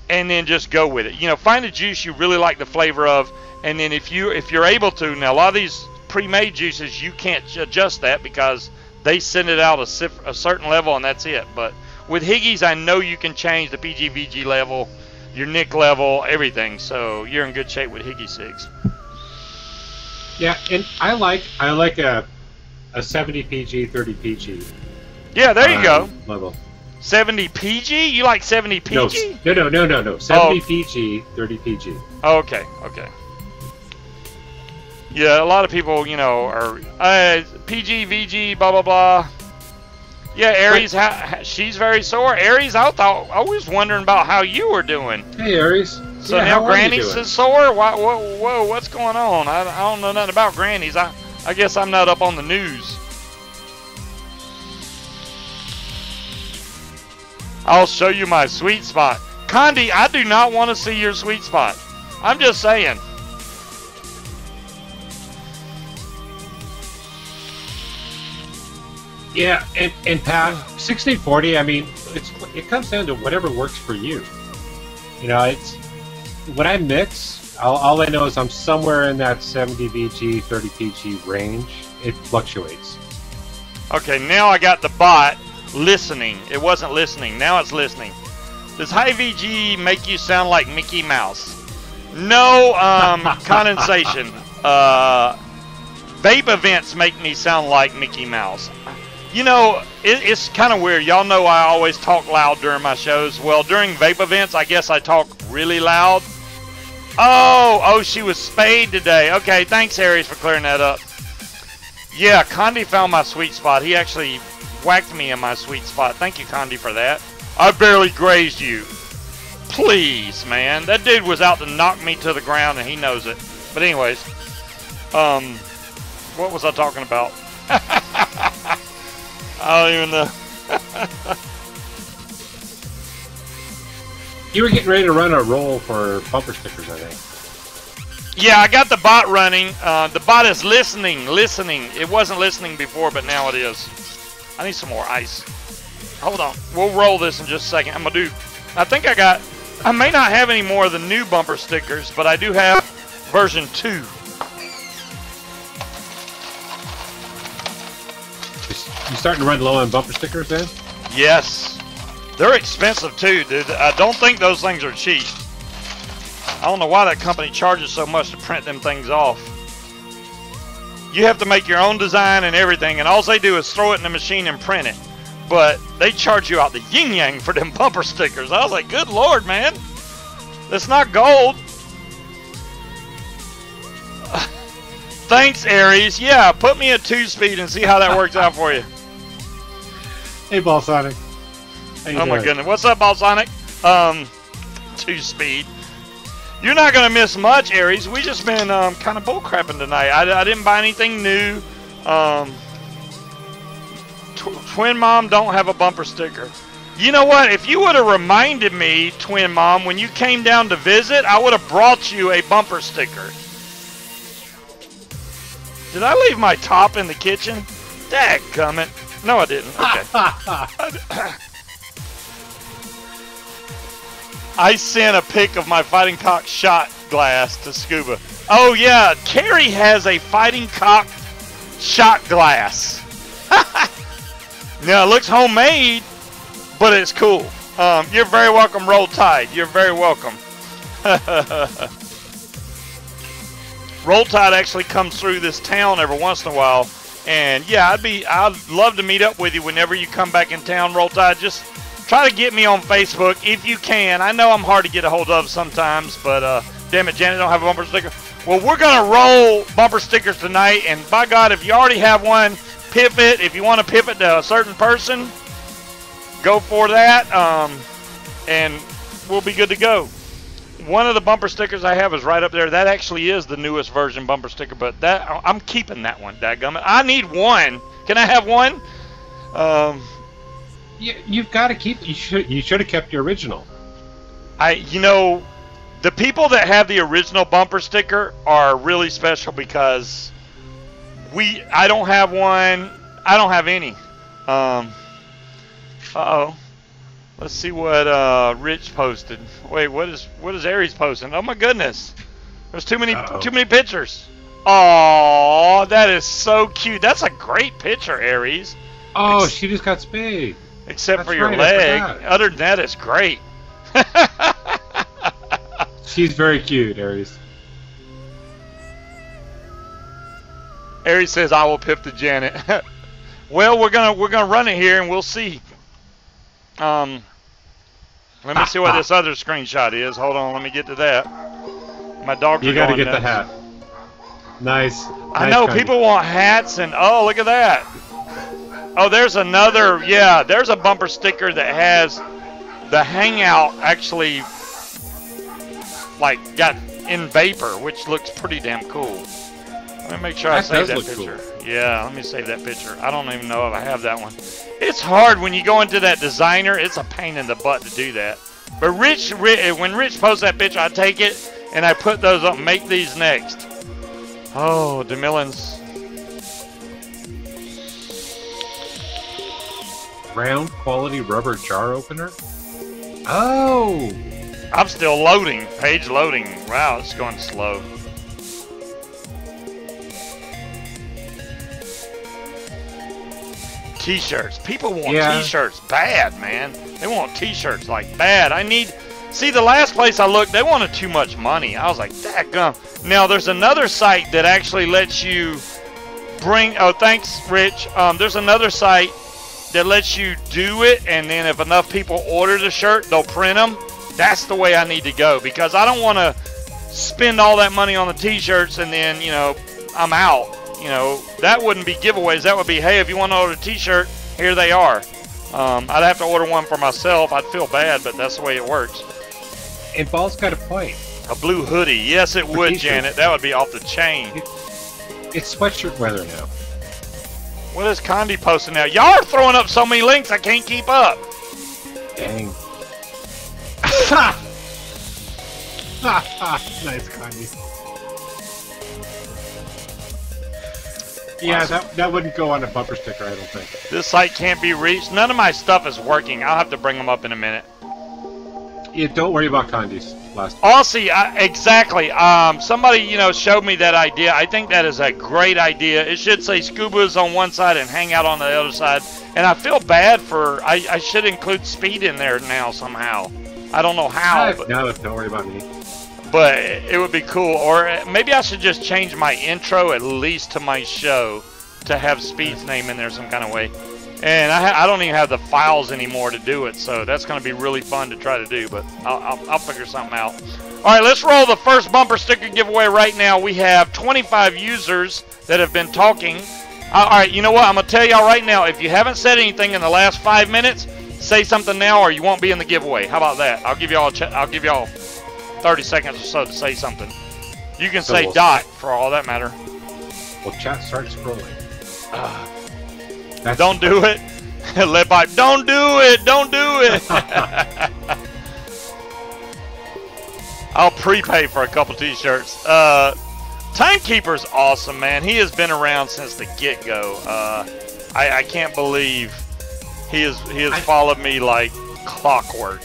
and then just go with it. You know, find a juice you really like the flavor of, and then if you're able to, now a lot of these pre-made juices you can't adjust that because they send it out a certain level and that's it. But with Higgies, I know you can change the PG-VG level, your nic level, everything. So you're in good shape with Higgy Cigs. Yeah, and I like a a 70 PG, 30 PG. Yeah, there you go. Level. 70 PG? You like 70 PG? No. 70 PG, 30 PG. Oh, okay. Yeah, a lot of people, you know, are PG, VG, blah, blah, blah. Yeah, Aries, she's very sore. Aries, I was wondering about how you were doing. Hey, Aries. So now Granny's is sore? Whoa, what's going on? I don't know nothing about Granny's. I guess I'm not up on the news. I'll show you my sweet spot. Condi, I do not want to see your sweet spot. I'm just saying. Yeah, and Pat, 60-40, I mean, it comes down to whatever works for you. You know, it's when I mix, all I know is I'm somewhere in that 70 VG, 30 PG range. It fluctuates. Okay, now I got the bot listening. It wasn't listening. Now it's listening. Does high VG make you sound like Mickey Mouse? No, condensation. Vape events make me sound like Mickey Mouse. You know, it's kind of weird. Y'all know I always talk loud during my shows. Well, during vape events, I guess I talk really loud. Oh, she was spayed today. Okay, thanks, Aries, for clearing that up. Yeah, Condi found my sweet spot. He actually whacked me in my sweet spot. Thank you, Condi, for that. I barely grazed you. Please, man. That dude was out to knock me to the ground, and he knows it. But anyways, what was I talking about? I don't even know. You were getting ready to run a roll for bumper stickers, I think. Yeah, I got the bot running. The bot is listening. It wasn't listening before, but now it is. I need some more ice. Hold on. We'll roll this in just a second. I may not have any more of the new bumper stickers, but I do have version 2. You starting to run low on bumper stickers then? Yes. They're expensive too, dude. I don't think those things are cheap. I don't know why that company charges so much to print them things off. You have to make your own design and everything, and all they do is throw it in the machine and print it. But they charge you out the yin-yang for them bumper stickers. I was like, good Lord, man. That's not gold. Thanks, Aries. Yeah, put me at 2-speed and see how that works out for you. Hey, Balsonic. Oh my goodness. What's up, Balsonic? 2-speed. You're not going to miss much, Aries. We just been kind of bullcrapping tonight. I didn't buy anything new. Twin Mom don't have a bumper sticker. You know what? If you would have reminded me, Twin Mom, when you came down to visit, I would have brought you a bumper sticker. Did I leave my top in the kitchen? Dadgummit. No, I didn't. Okay. I sent a pic of my fighting cock shot glass to Scuba. Oh, yeah. Carrie has a fighting cock shot glass. Now, it looks homemade, but it's cool. You're very welcome, Roll Tide. You're very welcome. Roll Tide actually comes through this town every once in a while. And, yeah, I'd love to meet up with you whenever you come back in town, Roll Tide. Just try to get me on Facebook if you can. I know I'm hard to get a hold of sometimes, but damn it, Janet don't have a bumper sticker. Well, we're going to roll bumper stickers tonight, and by God, if you already have one, pip it. If you want to pip it to a certain person, go for that, and we'll be good to go. One of the bumper stickers I have is right up there. That actually is the newest version bumper sticker, but that I'm keeping that one, dadgummit. I need one. Can I have one? You've got to keep. You should have kept your original. You know, the people that have the original bumper sticker are really special because I don't have one. I don't have any. Uh-oh. Let's see what Rich posted. Wait, what is Aries posting? Oh my goodness. There's too many pictures. Oh, that is so cute. That's a great picture, Aries. Oh, she just got spayed. Except for your leg. Other than that, it's great. She's very cute, Aries. Harry says I will pip to Janet. Well, we're gonna run it here and we'll see. Let me see what this other screenshot is. Hold on, let me get to that. My dogs. You got to get the hat. Nice. I know people want hats and oh, look at that. Oh, there's another. Yeah, there's a bumper sticker that has the hangout actually like got in vapor, which looks pretty damn cool. Let me make sure I save that picture. Cool. Yeah, let me save that picture. I don't even know if I have that one. It's hard when you go into that designer. It's a pain in the butt to do that. But when Rich posts that picture, I take it and I put those up. Make these next. Oh, DeMillan's. Round quality rubber jar opener. Oh. I'm still loading. Page loading. Wow, it's going slow. T-shirts. People want T-shirts bad, man. They want T-shirts like bad. See, the last place I looked, they wanted too much money. I was like, dadgum. Now, there's another site that actually lets you bring, oh, thanks, Rich. There's another site that lets you do it, and then if enough people order the shirt, they'll print them. That's the way I need to go, because I don't want to spend all that money on the T-shirts and then, you know, I'm out. You know, that wouldn't be giveaways. That would be, hey, if you want to order a T-shirt, here they are. I'd have to order one for myself. I'd feel bad, but that's the way it works. And Ball's got a point. A blue hoodie. Yes, it would, Janet. That would be off the chain. It's sweatshirt weather now. What is Condi posting now? Y'all are throwing up so many links, I can't keep up. Dang. Nice, Condi. Yeah, awesome. that wouldn't go on a bumper sticker, I don't think. This site can't be reached. None of my stuff is working. I'll have to bring them up in a minute. Yeah, don't worry about Condi's last. Aussie, exactly. Somebody, you know, showed me that idea. I think that is a great idea. It should say Scuba's on one side and Hangout on the other side. And I feel bad for. I should include Speed in there now somehow. I don't know how. No, don't worry about me. But it would be cool. Or maybe I should just change my intro at least to my show to have Speed's name in there some kind of way. And I don't even have the files anymore to do it, so that's going to be really fun to try to do, but I'll figure something out. All right, let's roll the first bumper sticker giveaway right now. We have 25 users that have been talking. All right, you know what? I'm going to tell y'all right now, if you haven't said anything in the last 5 minutes, say something now or you won't be in the giveaway. How about that? I'll give y'all 30 seconds or so to say something. You can say dot for all that matter. Well, chat starts scrolling. Don't do it. Let pipe. Don't do it. Don't do it. I'll prepay for a couple T-shirts. Timekeeper's awesome, man. He has been around since the get-go. I can't believe he has followed me like clockwork.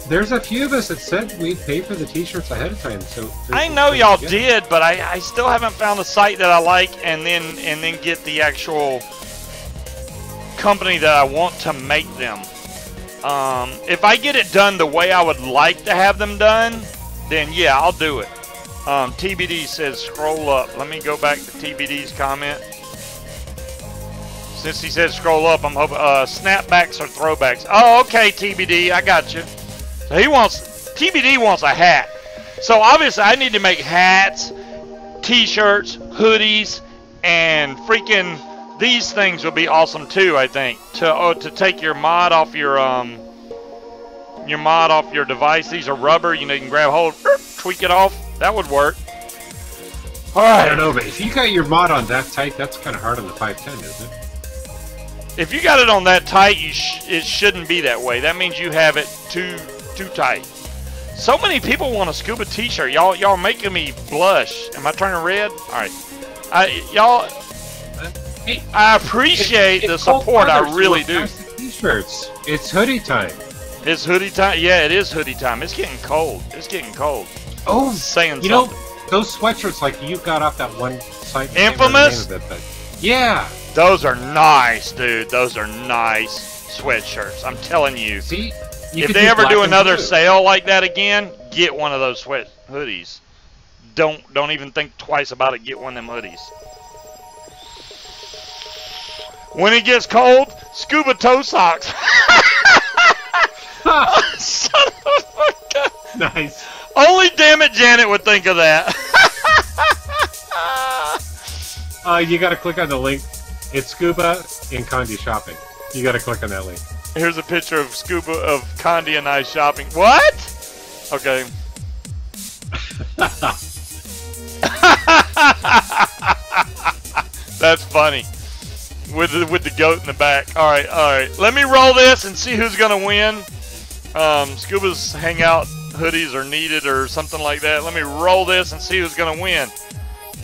There's a few of us that said we'd pay for the T-shirts ahead of time. So I know y'all did, but I still haven't found a site that I like, and then get the actual company that I want to make them. If I get it done the way I would like to have them done, then yeah, I'll do it. TBD says scroll up. Let me go back to TBD's comment. Since he said scroll up, I'm hoping snapbacks or throwbacks. Oh, okay, TBD, I got you. So TBD wants a hat. So obviously I need to make hats, T-shirts, hoodies, and freaking these things will be awesome too. I think to take your mod off your device. These are rubber. You know, you can grab hold, tweak it off. That would work. All right. I don't know, but if you got your mod on that tight, that's kind of hard on the 510, isn't it? If you got it on that tight, it shouldn't be that way. That means you have it too tight. So many people want a Scuba T-shirt. Y'all making me blush. Am I turning red? All right. I appreciate the support. I really do. T-shirts. It's hoodie time. It's hoodie time. Yeah, it is hoodie time. It's getting cold. It's getting cold. Oh, saying you something. Know, those sweatshirts like you got off that one site. Infamous. Yeah. Those are nice, dude. Those are nice sweatshirts. I'm telling you. See, if they ever do another sale like that again, get one of those sweat hoodies. Don't even think twice about it. Get one of them hoodies. When it gets cold, scuba toe socks. Oh, son of a gun. Nice. Only Damn It Janet would think of that. You gotta click on the link. It's Scuba in Condi shopping. You gotta click on that link. Here's a picture of Scuba of Condi and I shopping. What? Okay. That's funny. With the goat in the back. All right. Let me roll this and see who's gonna win. Scuba's hangout hoodies are needed or something like that. Let me roll this and see who's gonna win.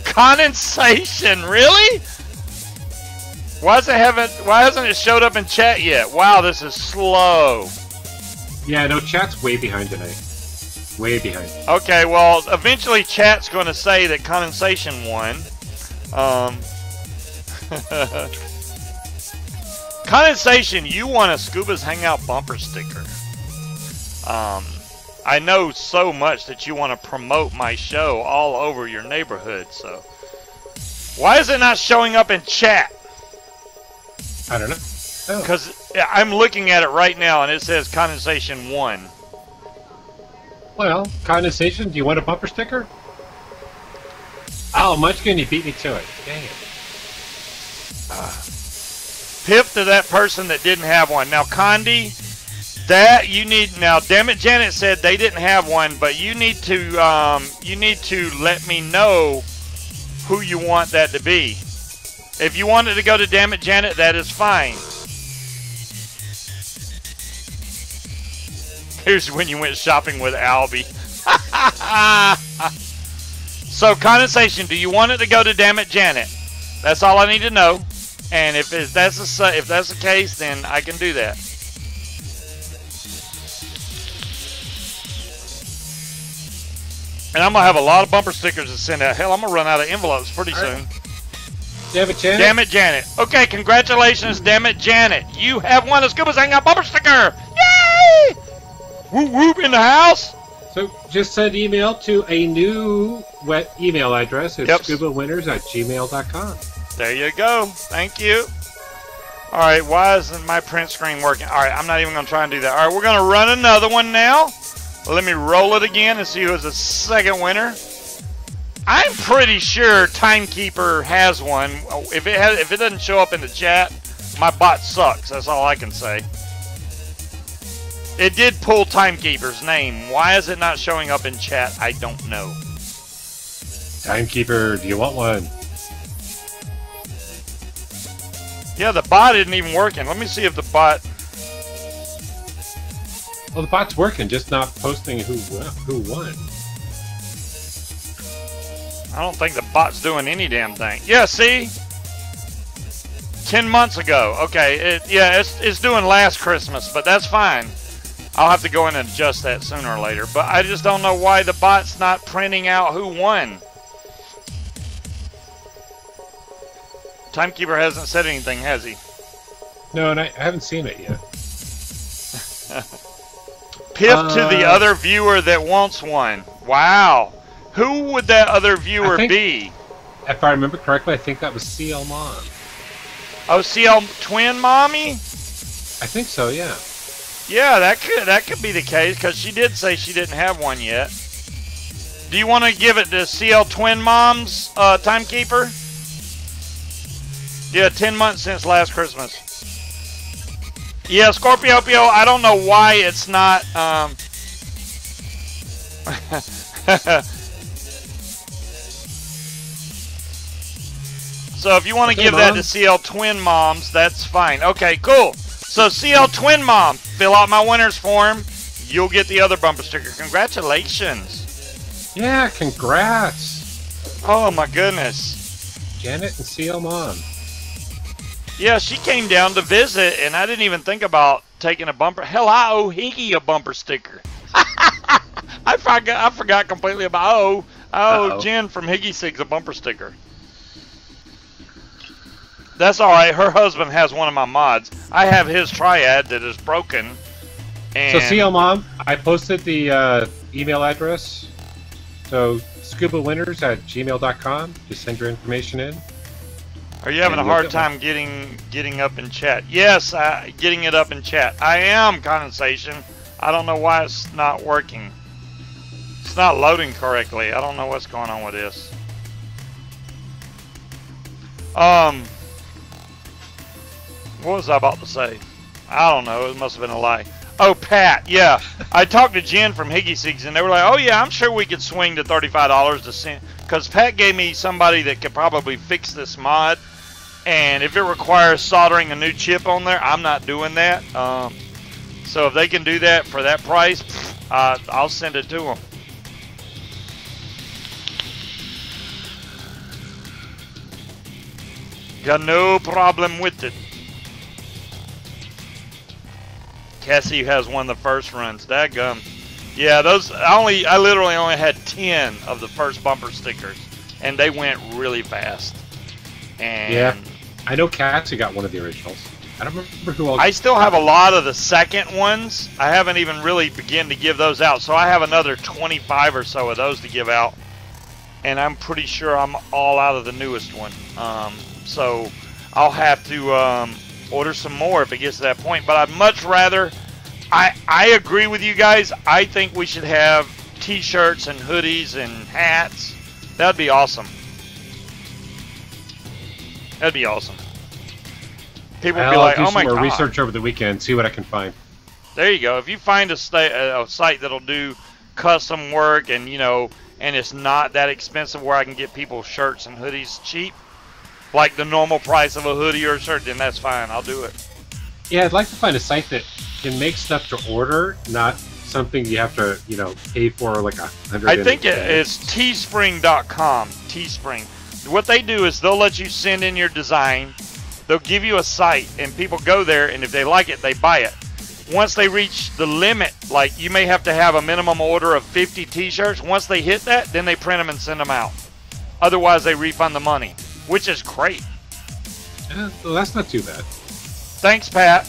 Condensation, really? Why hasn't it showed up in chat yet? Wow, this is slow. Yeah, no, chat's way behind today. Way behind. Okay, well, eventually chat's going to say that condensation won. Condensation, you won a Scuba's Hangout bumper sticker. I know so much that you want to promote my show all over your neighborhood, so. Why is it not showing up in chat? I don't know. Because I'm looking at it right now and it says condensation 1. Well, condensation, do you want a bumper sticker? Oh, Munchkin, you beat me to it. Dang it. Pip to that person that didn't have one. Now, Condi, that you need. Now, Damn It Janet said they didn't have one, but you need to let me know who you want that to be. If you want it to go to Damn It Janet, that is fine. Here's when you went shopping with Albie. So, condensation, do you want it to go to Damn It Janet? That's all I need to know. And if that's the case, then I can do that. And I'm gonna have a lot of bumper stickers to send out. Hell, I'm gonna run out of envelopes pretty soon. Damn it, Janet. Damn It Janet. Okay, congratulations, Damn It Janet. You have won a Scuba's Hangout bumper sticker. Yay! Whoop whoop in the house. So just send email to a new email address. It's scubawinners@gmail.com. There you go. Thank you. All right, why isn't my print screen working? All right, I'm not even going to try and do that. All right, we're going to run another one now. Let me roll it again and see who's the second winner. I'm pretty sure Timekeeper has one. If it doesn't show up in the chat, my bot sucks. That's all I can say. It did pull Timekeeper's name. Why is it not showing up in chat? I don't know. Timekeeper, do you want one? Yeah, the bot isn't even working. Let me see if the bot... Well, the bot's working, just not posting who won. I don't think the bot's doing any damn thing. Yeah, see? 10 months ago. Okay, it's doing last Christmas, but that's fine. I'll have to go in and adjust that sooner or later. But I just don't know why the bot's not printing out who won. Timekeeper hasn't said anything, has he? No, and I haven't seen it yet. Pip to the other viewer that wants one. Wow. Who would that other viewer be? If I remember correctly, I think that was CL Mom. Oh, CL Twin Mommy? I think so, yeah. Yeah, that could be the case, because she did say she didn't have one yet. Do you want to give it to CL Twin Mom's Timekeeper? Yeah, 10 months since last Christmas. Yeah, Scorpio, I don't know why it's not, So if you want to give that to CL Twin Moms, that's fine. Okay, cool. So CL Twin Mom, fill out my winner's form. You'll get the other bumper sticker. Congratulations. Yeah, congrats. Oh my goodness. Janet and CL Mom. Yeah, she came down to visit, and I didn't even think about taking a bumper. Hell, I owe Higgy a bumper sticker. I forgot completely about. I owe Jen from Higgy Sigs a bumper sticker. That's all right. Her husband has one of my mods. I have his Triad that is broken. And so CL Mom, I posted the email address. So scubawinners@gmail.com. Just send your information in. Are you having a hard time getting up in chat? Yes, getting it up in chat. I am, condensation. I don't know why it's not working. It's not loading correctly. I don't know what's going on with this. What was I about to say? I don't know. It must have been a lie. Oh, Pat. Yeah. I talked to Jen from Higgy Sigs, and they were like, oh, yeah, I'm sure we could swing to $35 to send. Because Pat gave me somebody that could probably fix this mod. And if it requires soldering a new chip on there, I'm not doing that. So if they can do that for that price, I'll send it to them. Got no problem with it. Cassie has one of the first runs. Dadgum. Yeah, those I literally only had 10 of the first bumper stickers, and they went really fast. And yeah, I know Cassie got one of the originals. I don't remember who else. I still have a lot of the second ones. I haven't even really begun to give those out, so I have another 25 or so of those to give out, and I'm pretty sure I'm all out of the newest one. So I'll have to order some more if it gets to that point. But I'd much rather. I agree with you guys. I think we should have T-shirts and hoodies and hats. That'd be awesome. That'd be awesome. People would be like, "Oh my God!" I'll do some more research over the weekend. See what I can find. There you go. If you find a site that'll do custom work and and it's not that expensive where I can get people shirts and hoodies cheap, like the normal price of a hoodie or a shirt, then that's fine. I'll do it. Yeah, I'd like to find a site that can make stuff to order, not something you have to, pay for like $100. I think it's teespring.com. Teespring. What they do is they'll let you send in your design. They'll give you a site, and people go there, and if they like it, they buy it. Once they reach the limit, like you may have to have a minimum order of 50 T-shirts. Once they hit that, then they print them and send them out. Otherwise, they refund the money, which is great. Well, that's not too bad. Thanks, Pat.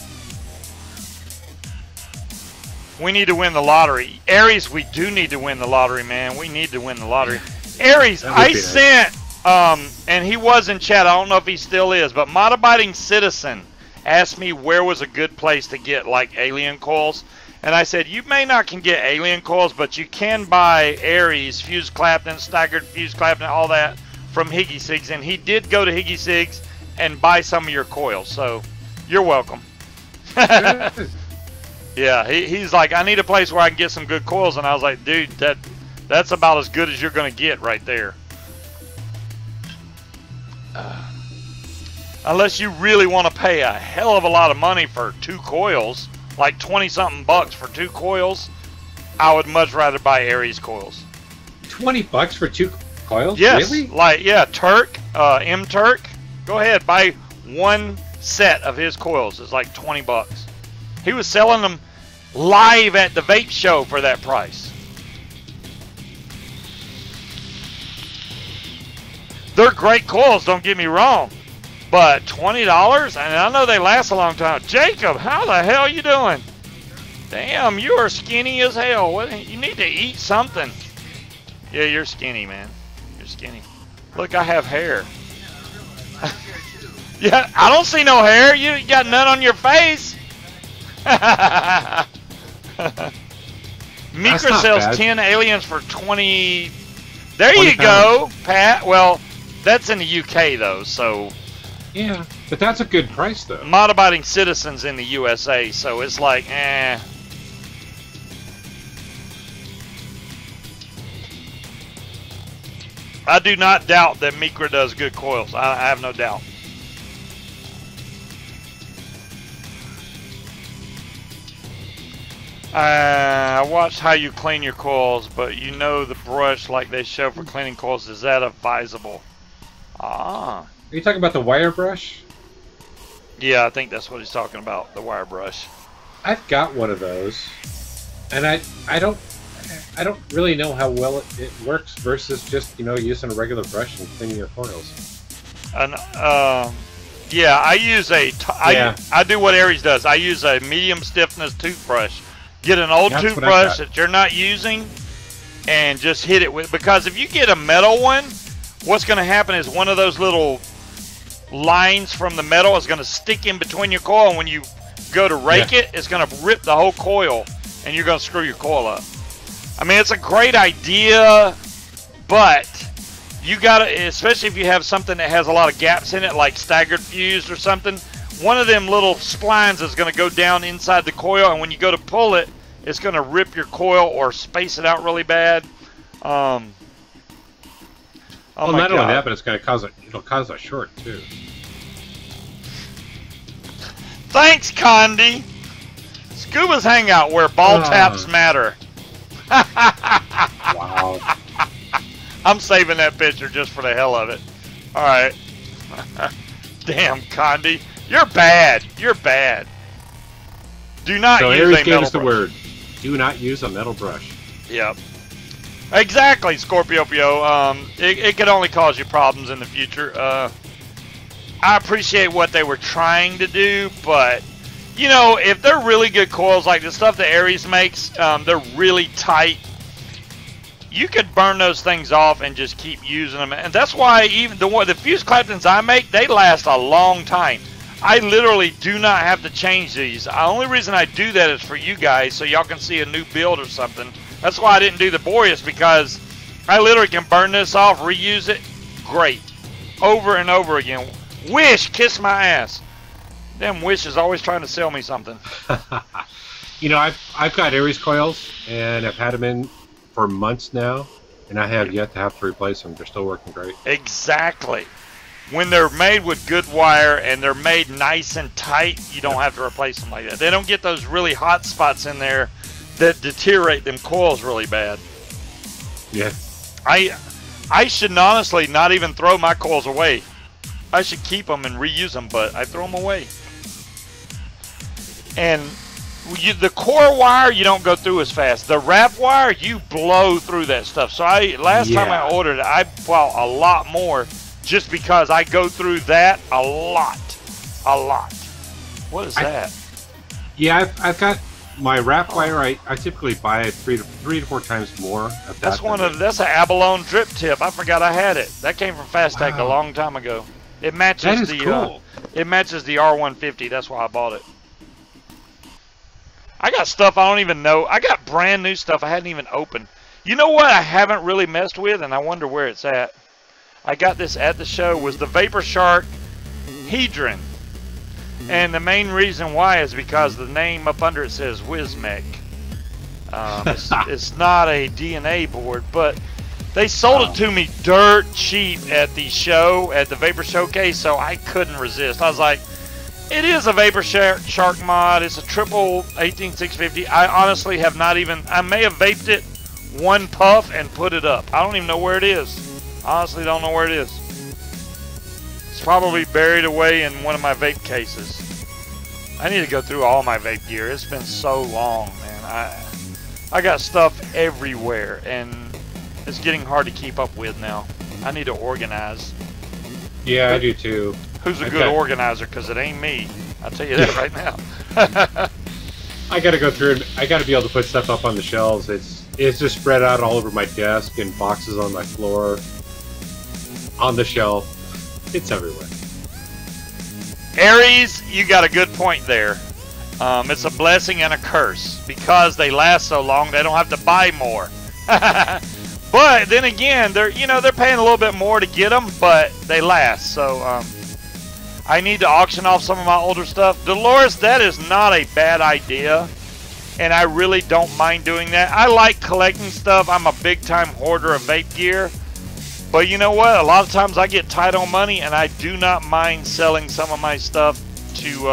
We need to win the lottery. Aries, we do need to win the lottery, man. We need to win the lottery. Aries, I sent, and he was in chat. I don't know if he still is, but Mod-Abiding Citizen asked me where was a good place to get, like, alien coils. And I said, you may not can get alien coils, but you can buy Aries, Fuse Clapton, Staggered Fuse Clapton, all that from Higgy Sigs. And he did go to Higgy Sigs and buy some of your coils. So, you're welcome. Yeah, he's like, I need a place where I can get some good coils. And I was like, dude, that's about as good as you're going to get right there. Unless you really want to pay a hell of a lot of money for 2 coils, like 20-something bucks for 2 coils, I would much rather buy Aries coils. $20 for 2 coils? Yes. Really? Like, yeah, Turk, M-Turk. Go ahead, buy one set of his coils. It's like 20 bucks. He was selling them live at the vape show for that price. They're great coils, don't get me wrong. But $20? And I know they last a long time. Jacob, how the hell you doing? Damn, you are skinny as hell. You need to eat something. Yeah, you're skinny, man. You're skinny. Look, I have hair. Yeah, I don't see no hair. You got none on your face. Micro sells 10 aliens for 20. There you go, Pat. Well, that's in the UK, though, so... Yeah, but that's a good price, though. Mod-Abiding Citizens in the USA, so it's like, eh. I do not doubt that Mikra does good coils. I have no doubt. I watched how you clean your coils, but you know the brush like they show for cleaning coils, is that advisable? Ah. Are you talking about the wire brush? Yeah, I think that's what he's talking about, the wire brush. I've got one of those, and I don't really know how well it works versus just using a regular brush and cleaning your coils. And yeah, I use I do what Aries does. I use a medium stiffness toothbrush. Get an old toothbrush that you're not using, and just hit it with. Because if you get a metal one, what's going to happen is one of those little lines from the metal is going to stick in between your coil, and when you go to rake it, it's going to rip the whole coil, and you're going to screw your coil up. I mean, it's a great idea, but you got to, especially if you have something that has a lot of gaps in it, like staggered fused or something, one of them little splines is going to go down inside the coil, and when you go to pull it, it's going to rip your coil or space it out really bad. Oh well, not only that, but it's going to cause it'll cause a short too. Thanks, Condi. Scuba's Hangout, where ball taps matter. Wow. I'm saving that picture just for the hell of it. All right. Damn, Condi. You're bad. You're bad. Do not use a metal brush. So Aries gave us the word. Do not use a metal brush. Yep. Exactly, Scorpio. It could only cause you problems in the future. I appreciate what they were trying to do, but, you know, if they're really good coils, like the stuff that Aries makes, they're really tight. You could burn those things off and just keep using them. And that's why even the fuse Claptons I make, they last a long time. I literally do not have to change these. The only reason I do that is for you guys, so y'all can see a new build or something. That's why I didn't do the Boreas, because I literally can burn this off, reuse it. Great. Over and over again. Wish, kiss my ass. Damn Wish is always trying to sell me something. You know, I've got Aries coils, and I've had them in for months now, and I have yet to have to replace them. They're still working great. Exactly. When they're made with good wire and they're made nice and tight, you don't have to replace them like that. They don't get those really hot spots in there that deteriorate them coils really bad. Yeah. I should honestly not even throw my coils away. I should keep them and reuse them, but I throw them away. And the core wire, you don't go through as fast. The wrap wire, you blow through that stuff. So last time I ordered it, I bought a lot more just because I go through that a lot. A lot. What is that? Yeah, I've got my wrap wire. I typically buy it three to four times more of that. That's an abalone drip tip. I forgot I had it. That came from Fastech a long time ago. It matches cool. It matches the R150. That's why I bought it. I got stuff I don't even know. I got brand new stuff I hadn't even opened. You know what I haven't really messed with, and I wonder where it's at. I got this at the show, was the Vapechat Hedron. And the main reason why is because the name up under it says Wismec. It's not a DNA board, but they sold it to me dirt cheap at the show, at the Vapor Showcase, so I couldn't resist. I was like, it is a Vapechat mod. It's a triple 18650. I honestly have not even, I may have vaped it one puff and put it up. I don't even know where it is. Honestly, don't know where it is. It's probably buried away in one of my vape cases. I need to go through all my vape gear. It's been so long, man. I got stuff everywhere, and it's getting hard to keep up with now. I need to organize. Yeah, I do too. Who's a good organizer? Because it ain't me. I'll tell you that right now. I got to go through and I got to be able to put stuff up on the shelves. It's just spread out all over my desk and boxes on my floor, on the shelf. It's everywhere. Aries, you got a good point there. It's a blessing and a curse because they last so long. They don't have to buy more. But then again, they're paying a little bit more to get them, but they last. So I need to auction off some of my older stuff. Dolores, that is not a bad idea, and I really don't mind doing that. I like collecting stuff. I'm a big-time hoarder of vape gear. But you know what? A lot of times I get tight on money, and I do not mind selling some of my stuff to...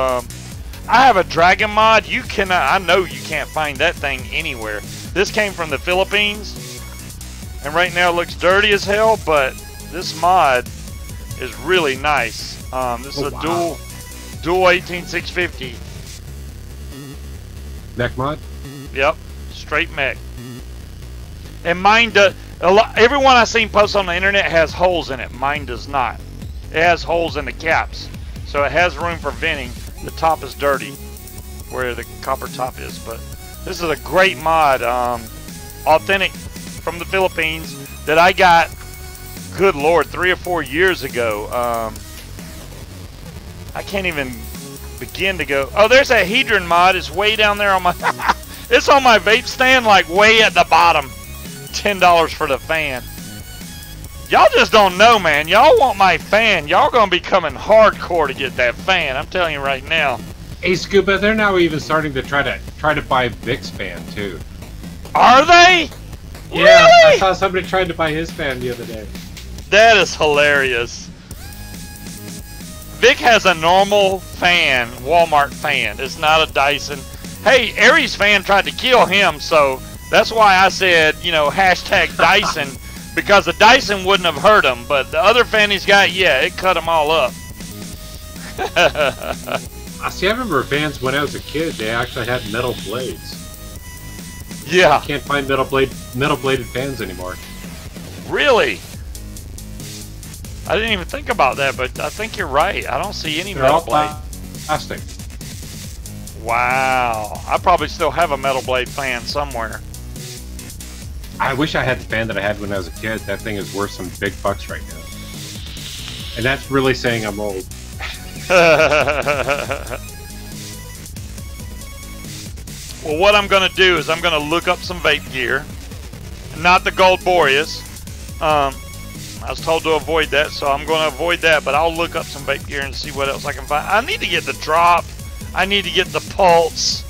I have a Dragon mod. You cannot... I know you can't find that thing anywhere. This came from the Philippines, and right now it looks dirty as hell, but this mod is really nice. This is a dual 18650. Mech mod? Yep, straight mech. And mine does... Everyone I've seen post on the internet has holes in it. Mine does not. It has holes in the caps, so it has room for venting. The top is dirty, where the copper top is. But this is a great mod, authentic from the Philippines that I got. Good Lord, 3 or 4 years ago. I can't even begin to go. Oh, there's that Hedron mod. It's way down there on my. It's on my vape stand, like way at the bottom. $10 for the fan. Y'all just don't know, man. Y'all want my fan. Y'all gonna be coming hardcore to get that fan. I'm telling you right now. Hey, Scuba, they're now even starting to try to buy Vic's fan too. Are they? Yeah, really? I saw somebody trying to buy his fan the other day. That is hilarious. Vic has a normal fan, Walmart fan. It's not a Dyson. Hey, Aries fan tried to kill him, so that's why I said, you know, hashtag Dyson, because the Dyson wouldn't have hurt him, but the other fan he's got, yeah, it cut them all up. See, I remember fans when I was a kid, they actually had metal blades. Yeah. You can't find metal bladed fans anymore. Really? I didn't even think about that, but I think you're right. I don't see any metal blade. Plastic. Wow. I probably still have a metal blade fan somewhere. I wish I had the fan that I had when I was a kid. That thing is worth some big bucks right now. And that's really saying I'm old. Well, what I'm going to do is I'm going to look up some vape gear. Not the Gold Boreas. I was told to avoid that, so I'm going to avoid that, but I'll look up some vape gear and see what else I can find. I need to get the drop. I need to get the pulse.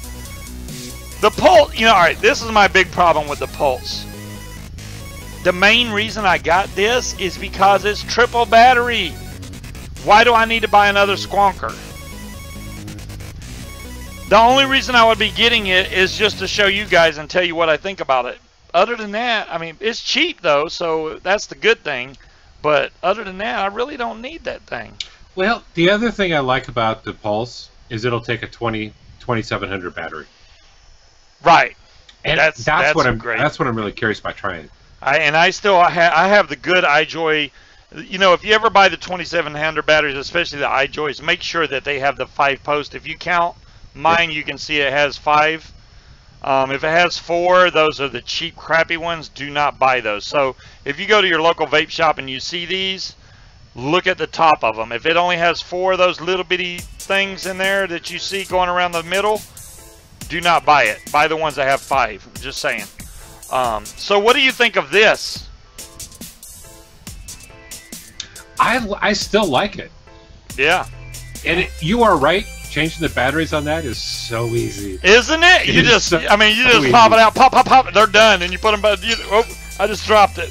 The pulse, you know, alright, this is my big problem with the pulse. The main reason I got this is because it's triple battery. Why do I need to buy another squonker? The only reason I would be getting it is just to show you guys and tell you what I think about it. Other than that, I mean, it's cheap though, so that's the good thing. But other than that, I really don't need that thing. Well, the other thing I like about the Pulse is it'll take a 2700 battery. Right. And that's what I'm really curious about trying. I have the good iJoy. You know, if you ever buy the 2700 batteries, especially the iJoys, make sure that they have the 5 post. If you count mine, you can see it has 5. If it has 4, those are the cheap, crappy ones. Do not buy those. So if you go to your local vape shop and you see these, look at the top of them. If it only has 4 of those little bitty things in there that you see going around the middle, do not buy it. Buy the ones that have 5. Just saying. So what do you think of this? I still like it. Yeah. And you are right. Changing the batteries on that is so easy. Isn't it? You just pop it out, pop, they're done, and you put them back. Oh, I just dropped it.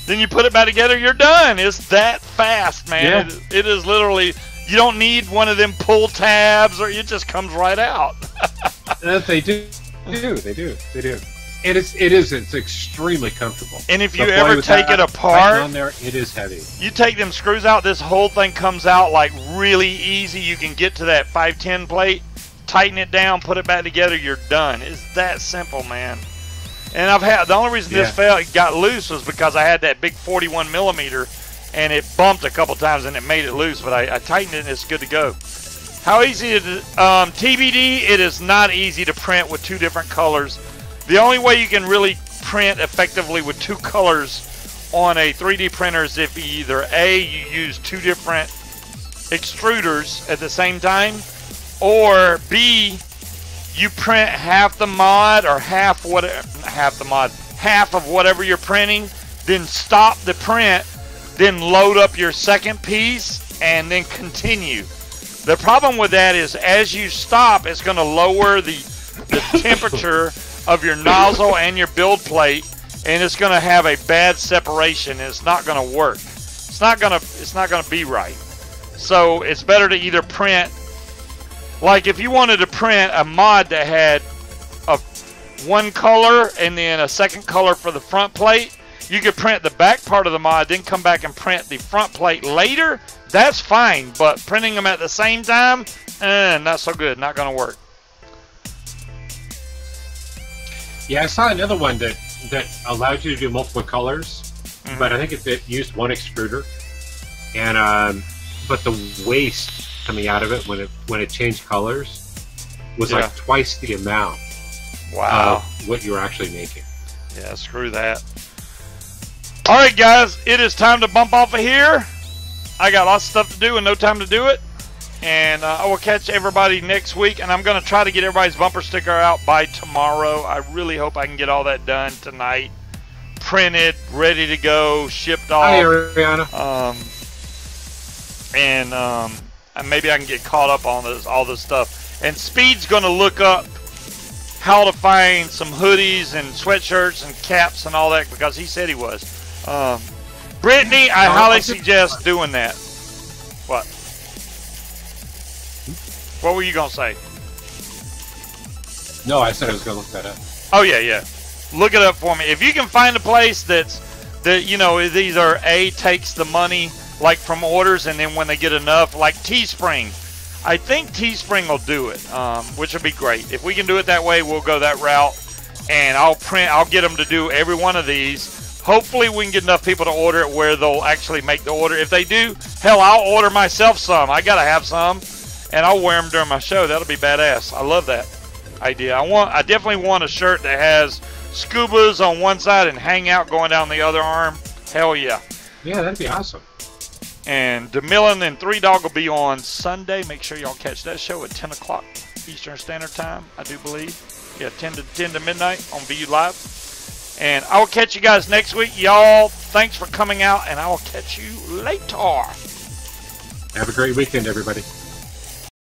Then you put it back together, you're done. It's that fast, man. Yeah. It is literally. You don't need one of them pull tabs, or it just comes right out. They do. It's extremely comfortable. And if you ever take it apart, on there, it is heavy. You take them screws out, this whole thing comes out like really easy. You can get to that 510 plate, tighten it down, put it back together, you're done. It's that simple, man. And the only reason this got loose was because I had that big 41 millimeter, and it bumped a couple times and it made it loose. But I tightened it and it's good to go. How easy is it? TBD, it is not easy to print with 2 different colors. The only way you can really print effectively with 2 colors on a 3D printer is if either A, you use 2 different extruders at the same time, or B, you print half the mod or half of whatever you're printing, then stop the print, then load up your second piece, and then continue. The problem with that is as you stop, it's going to lower the temperature of your nozzle and your build plate, and it's going to have a bad separation, and it's not going to work. It's not going to be right. So it's better to either print, like if you wanted to print a mod that had one color and then a second color for the front plate, you could print the back part of the mod, then come back and print the front plate later. That's fine, but printing them at the same time, not so good. Not going to work. Yeah, I saw another one that allowed you to do multiple colors, but I think it used 1 extruder, and but the waste coming out of it when it changed colors was like twice the amount. Wow. Of what you were actually making. Yeah, screw that. All right, guys, it is time to bump off of here. I got lots of stuff to do and no time to do it. And I will catch everybody next week. And I'm going to try to get everybody's bumper sticker out by tomorrow. I really hope I can get all that done tonight. Printed, ready to go, shipped off. Hi, Ariana. And maybe I can get caught up on all this stuff. And Speed's going to look up how to find some hoodies and sweatshirts and caps and all that because he said he was. Brittany, I highly suggest doing that. What? What were you going to say? No, I said I was going to look that up. Oh, yeah. Look it up for me. If you can find a place that either A, takes the money like from orders, and then when they get enough, like Teespring. I think Teespring will do it, which would be great. If we can do it that way, we'll go that route, and I'll get them to do every one of these. Hopefully we can get enough people to order it where they'll actually make the order. If they do, hell, I'll order myself some. I gotta have some, and I'll wear them during my show. That'll be badass. I love that idea. I definitely want a shirt that has Scubas on one side and Hangout going down the other arm. Hell yeah. Yeah, that'd be awesome. And DeMillan and Three Dog will be on Sunday. Make sure y'all catch that show at 10 o'clock Eastern Standard Time, I do believe. Yeah, 10 to midnight on VU Live. And I will catch you guys next week. Y'all, thanks for coming out, and I will catch you later. Have a great weekend, everybody.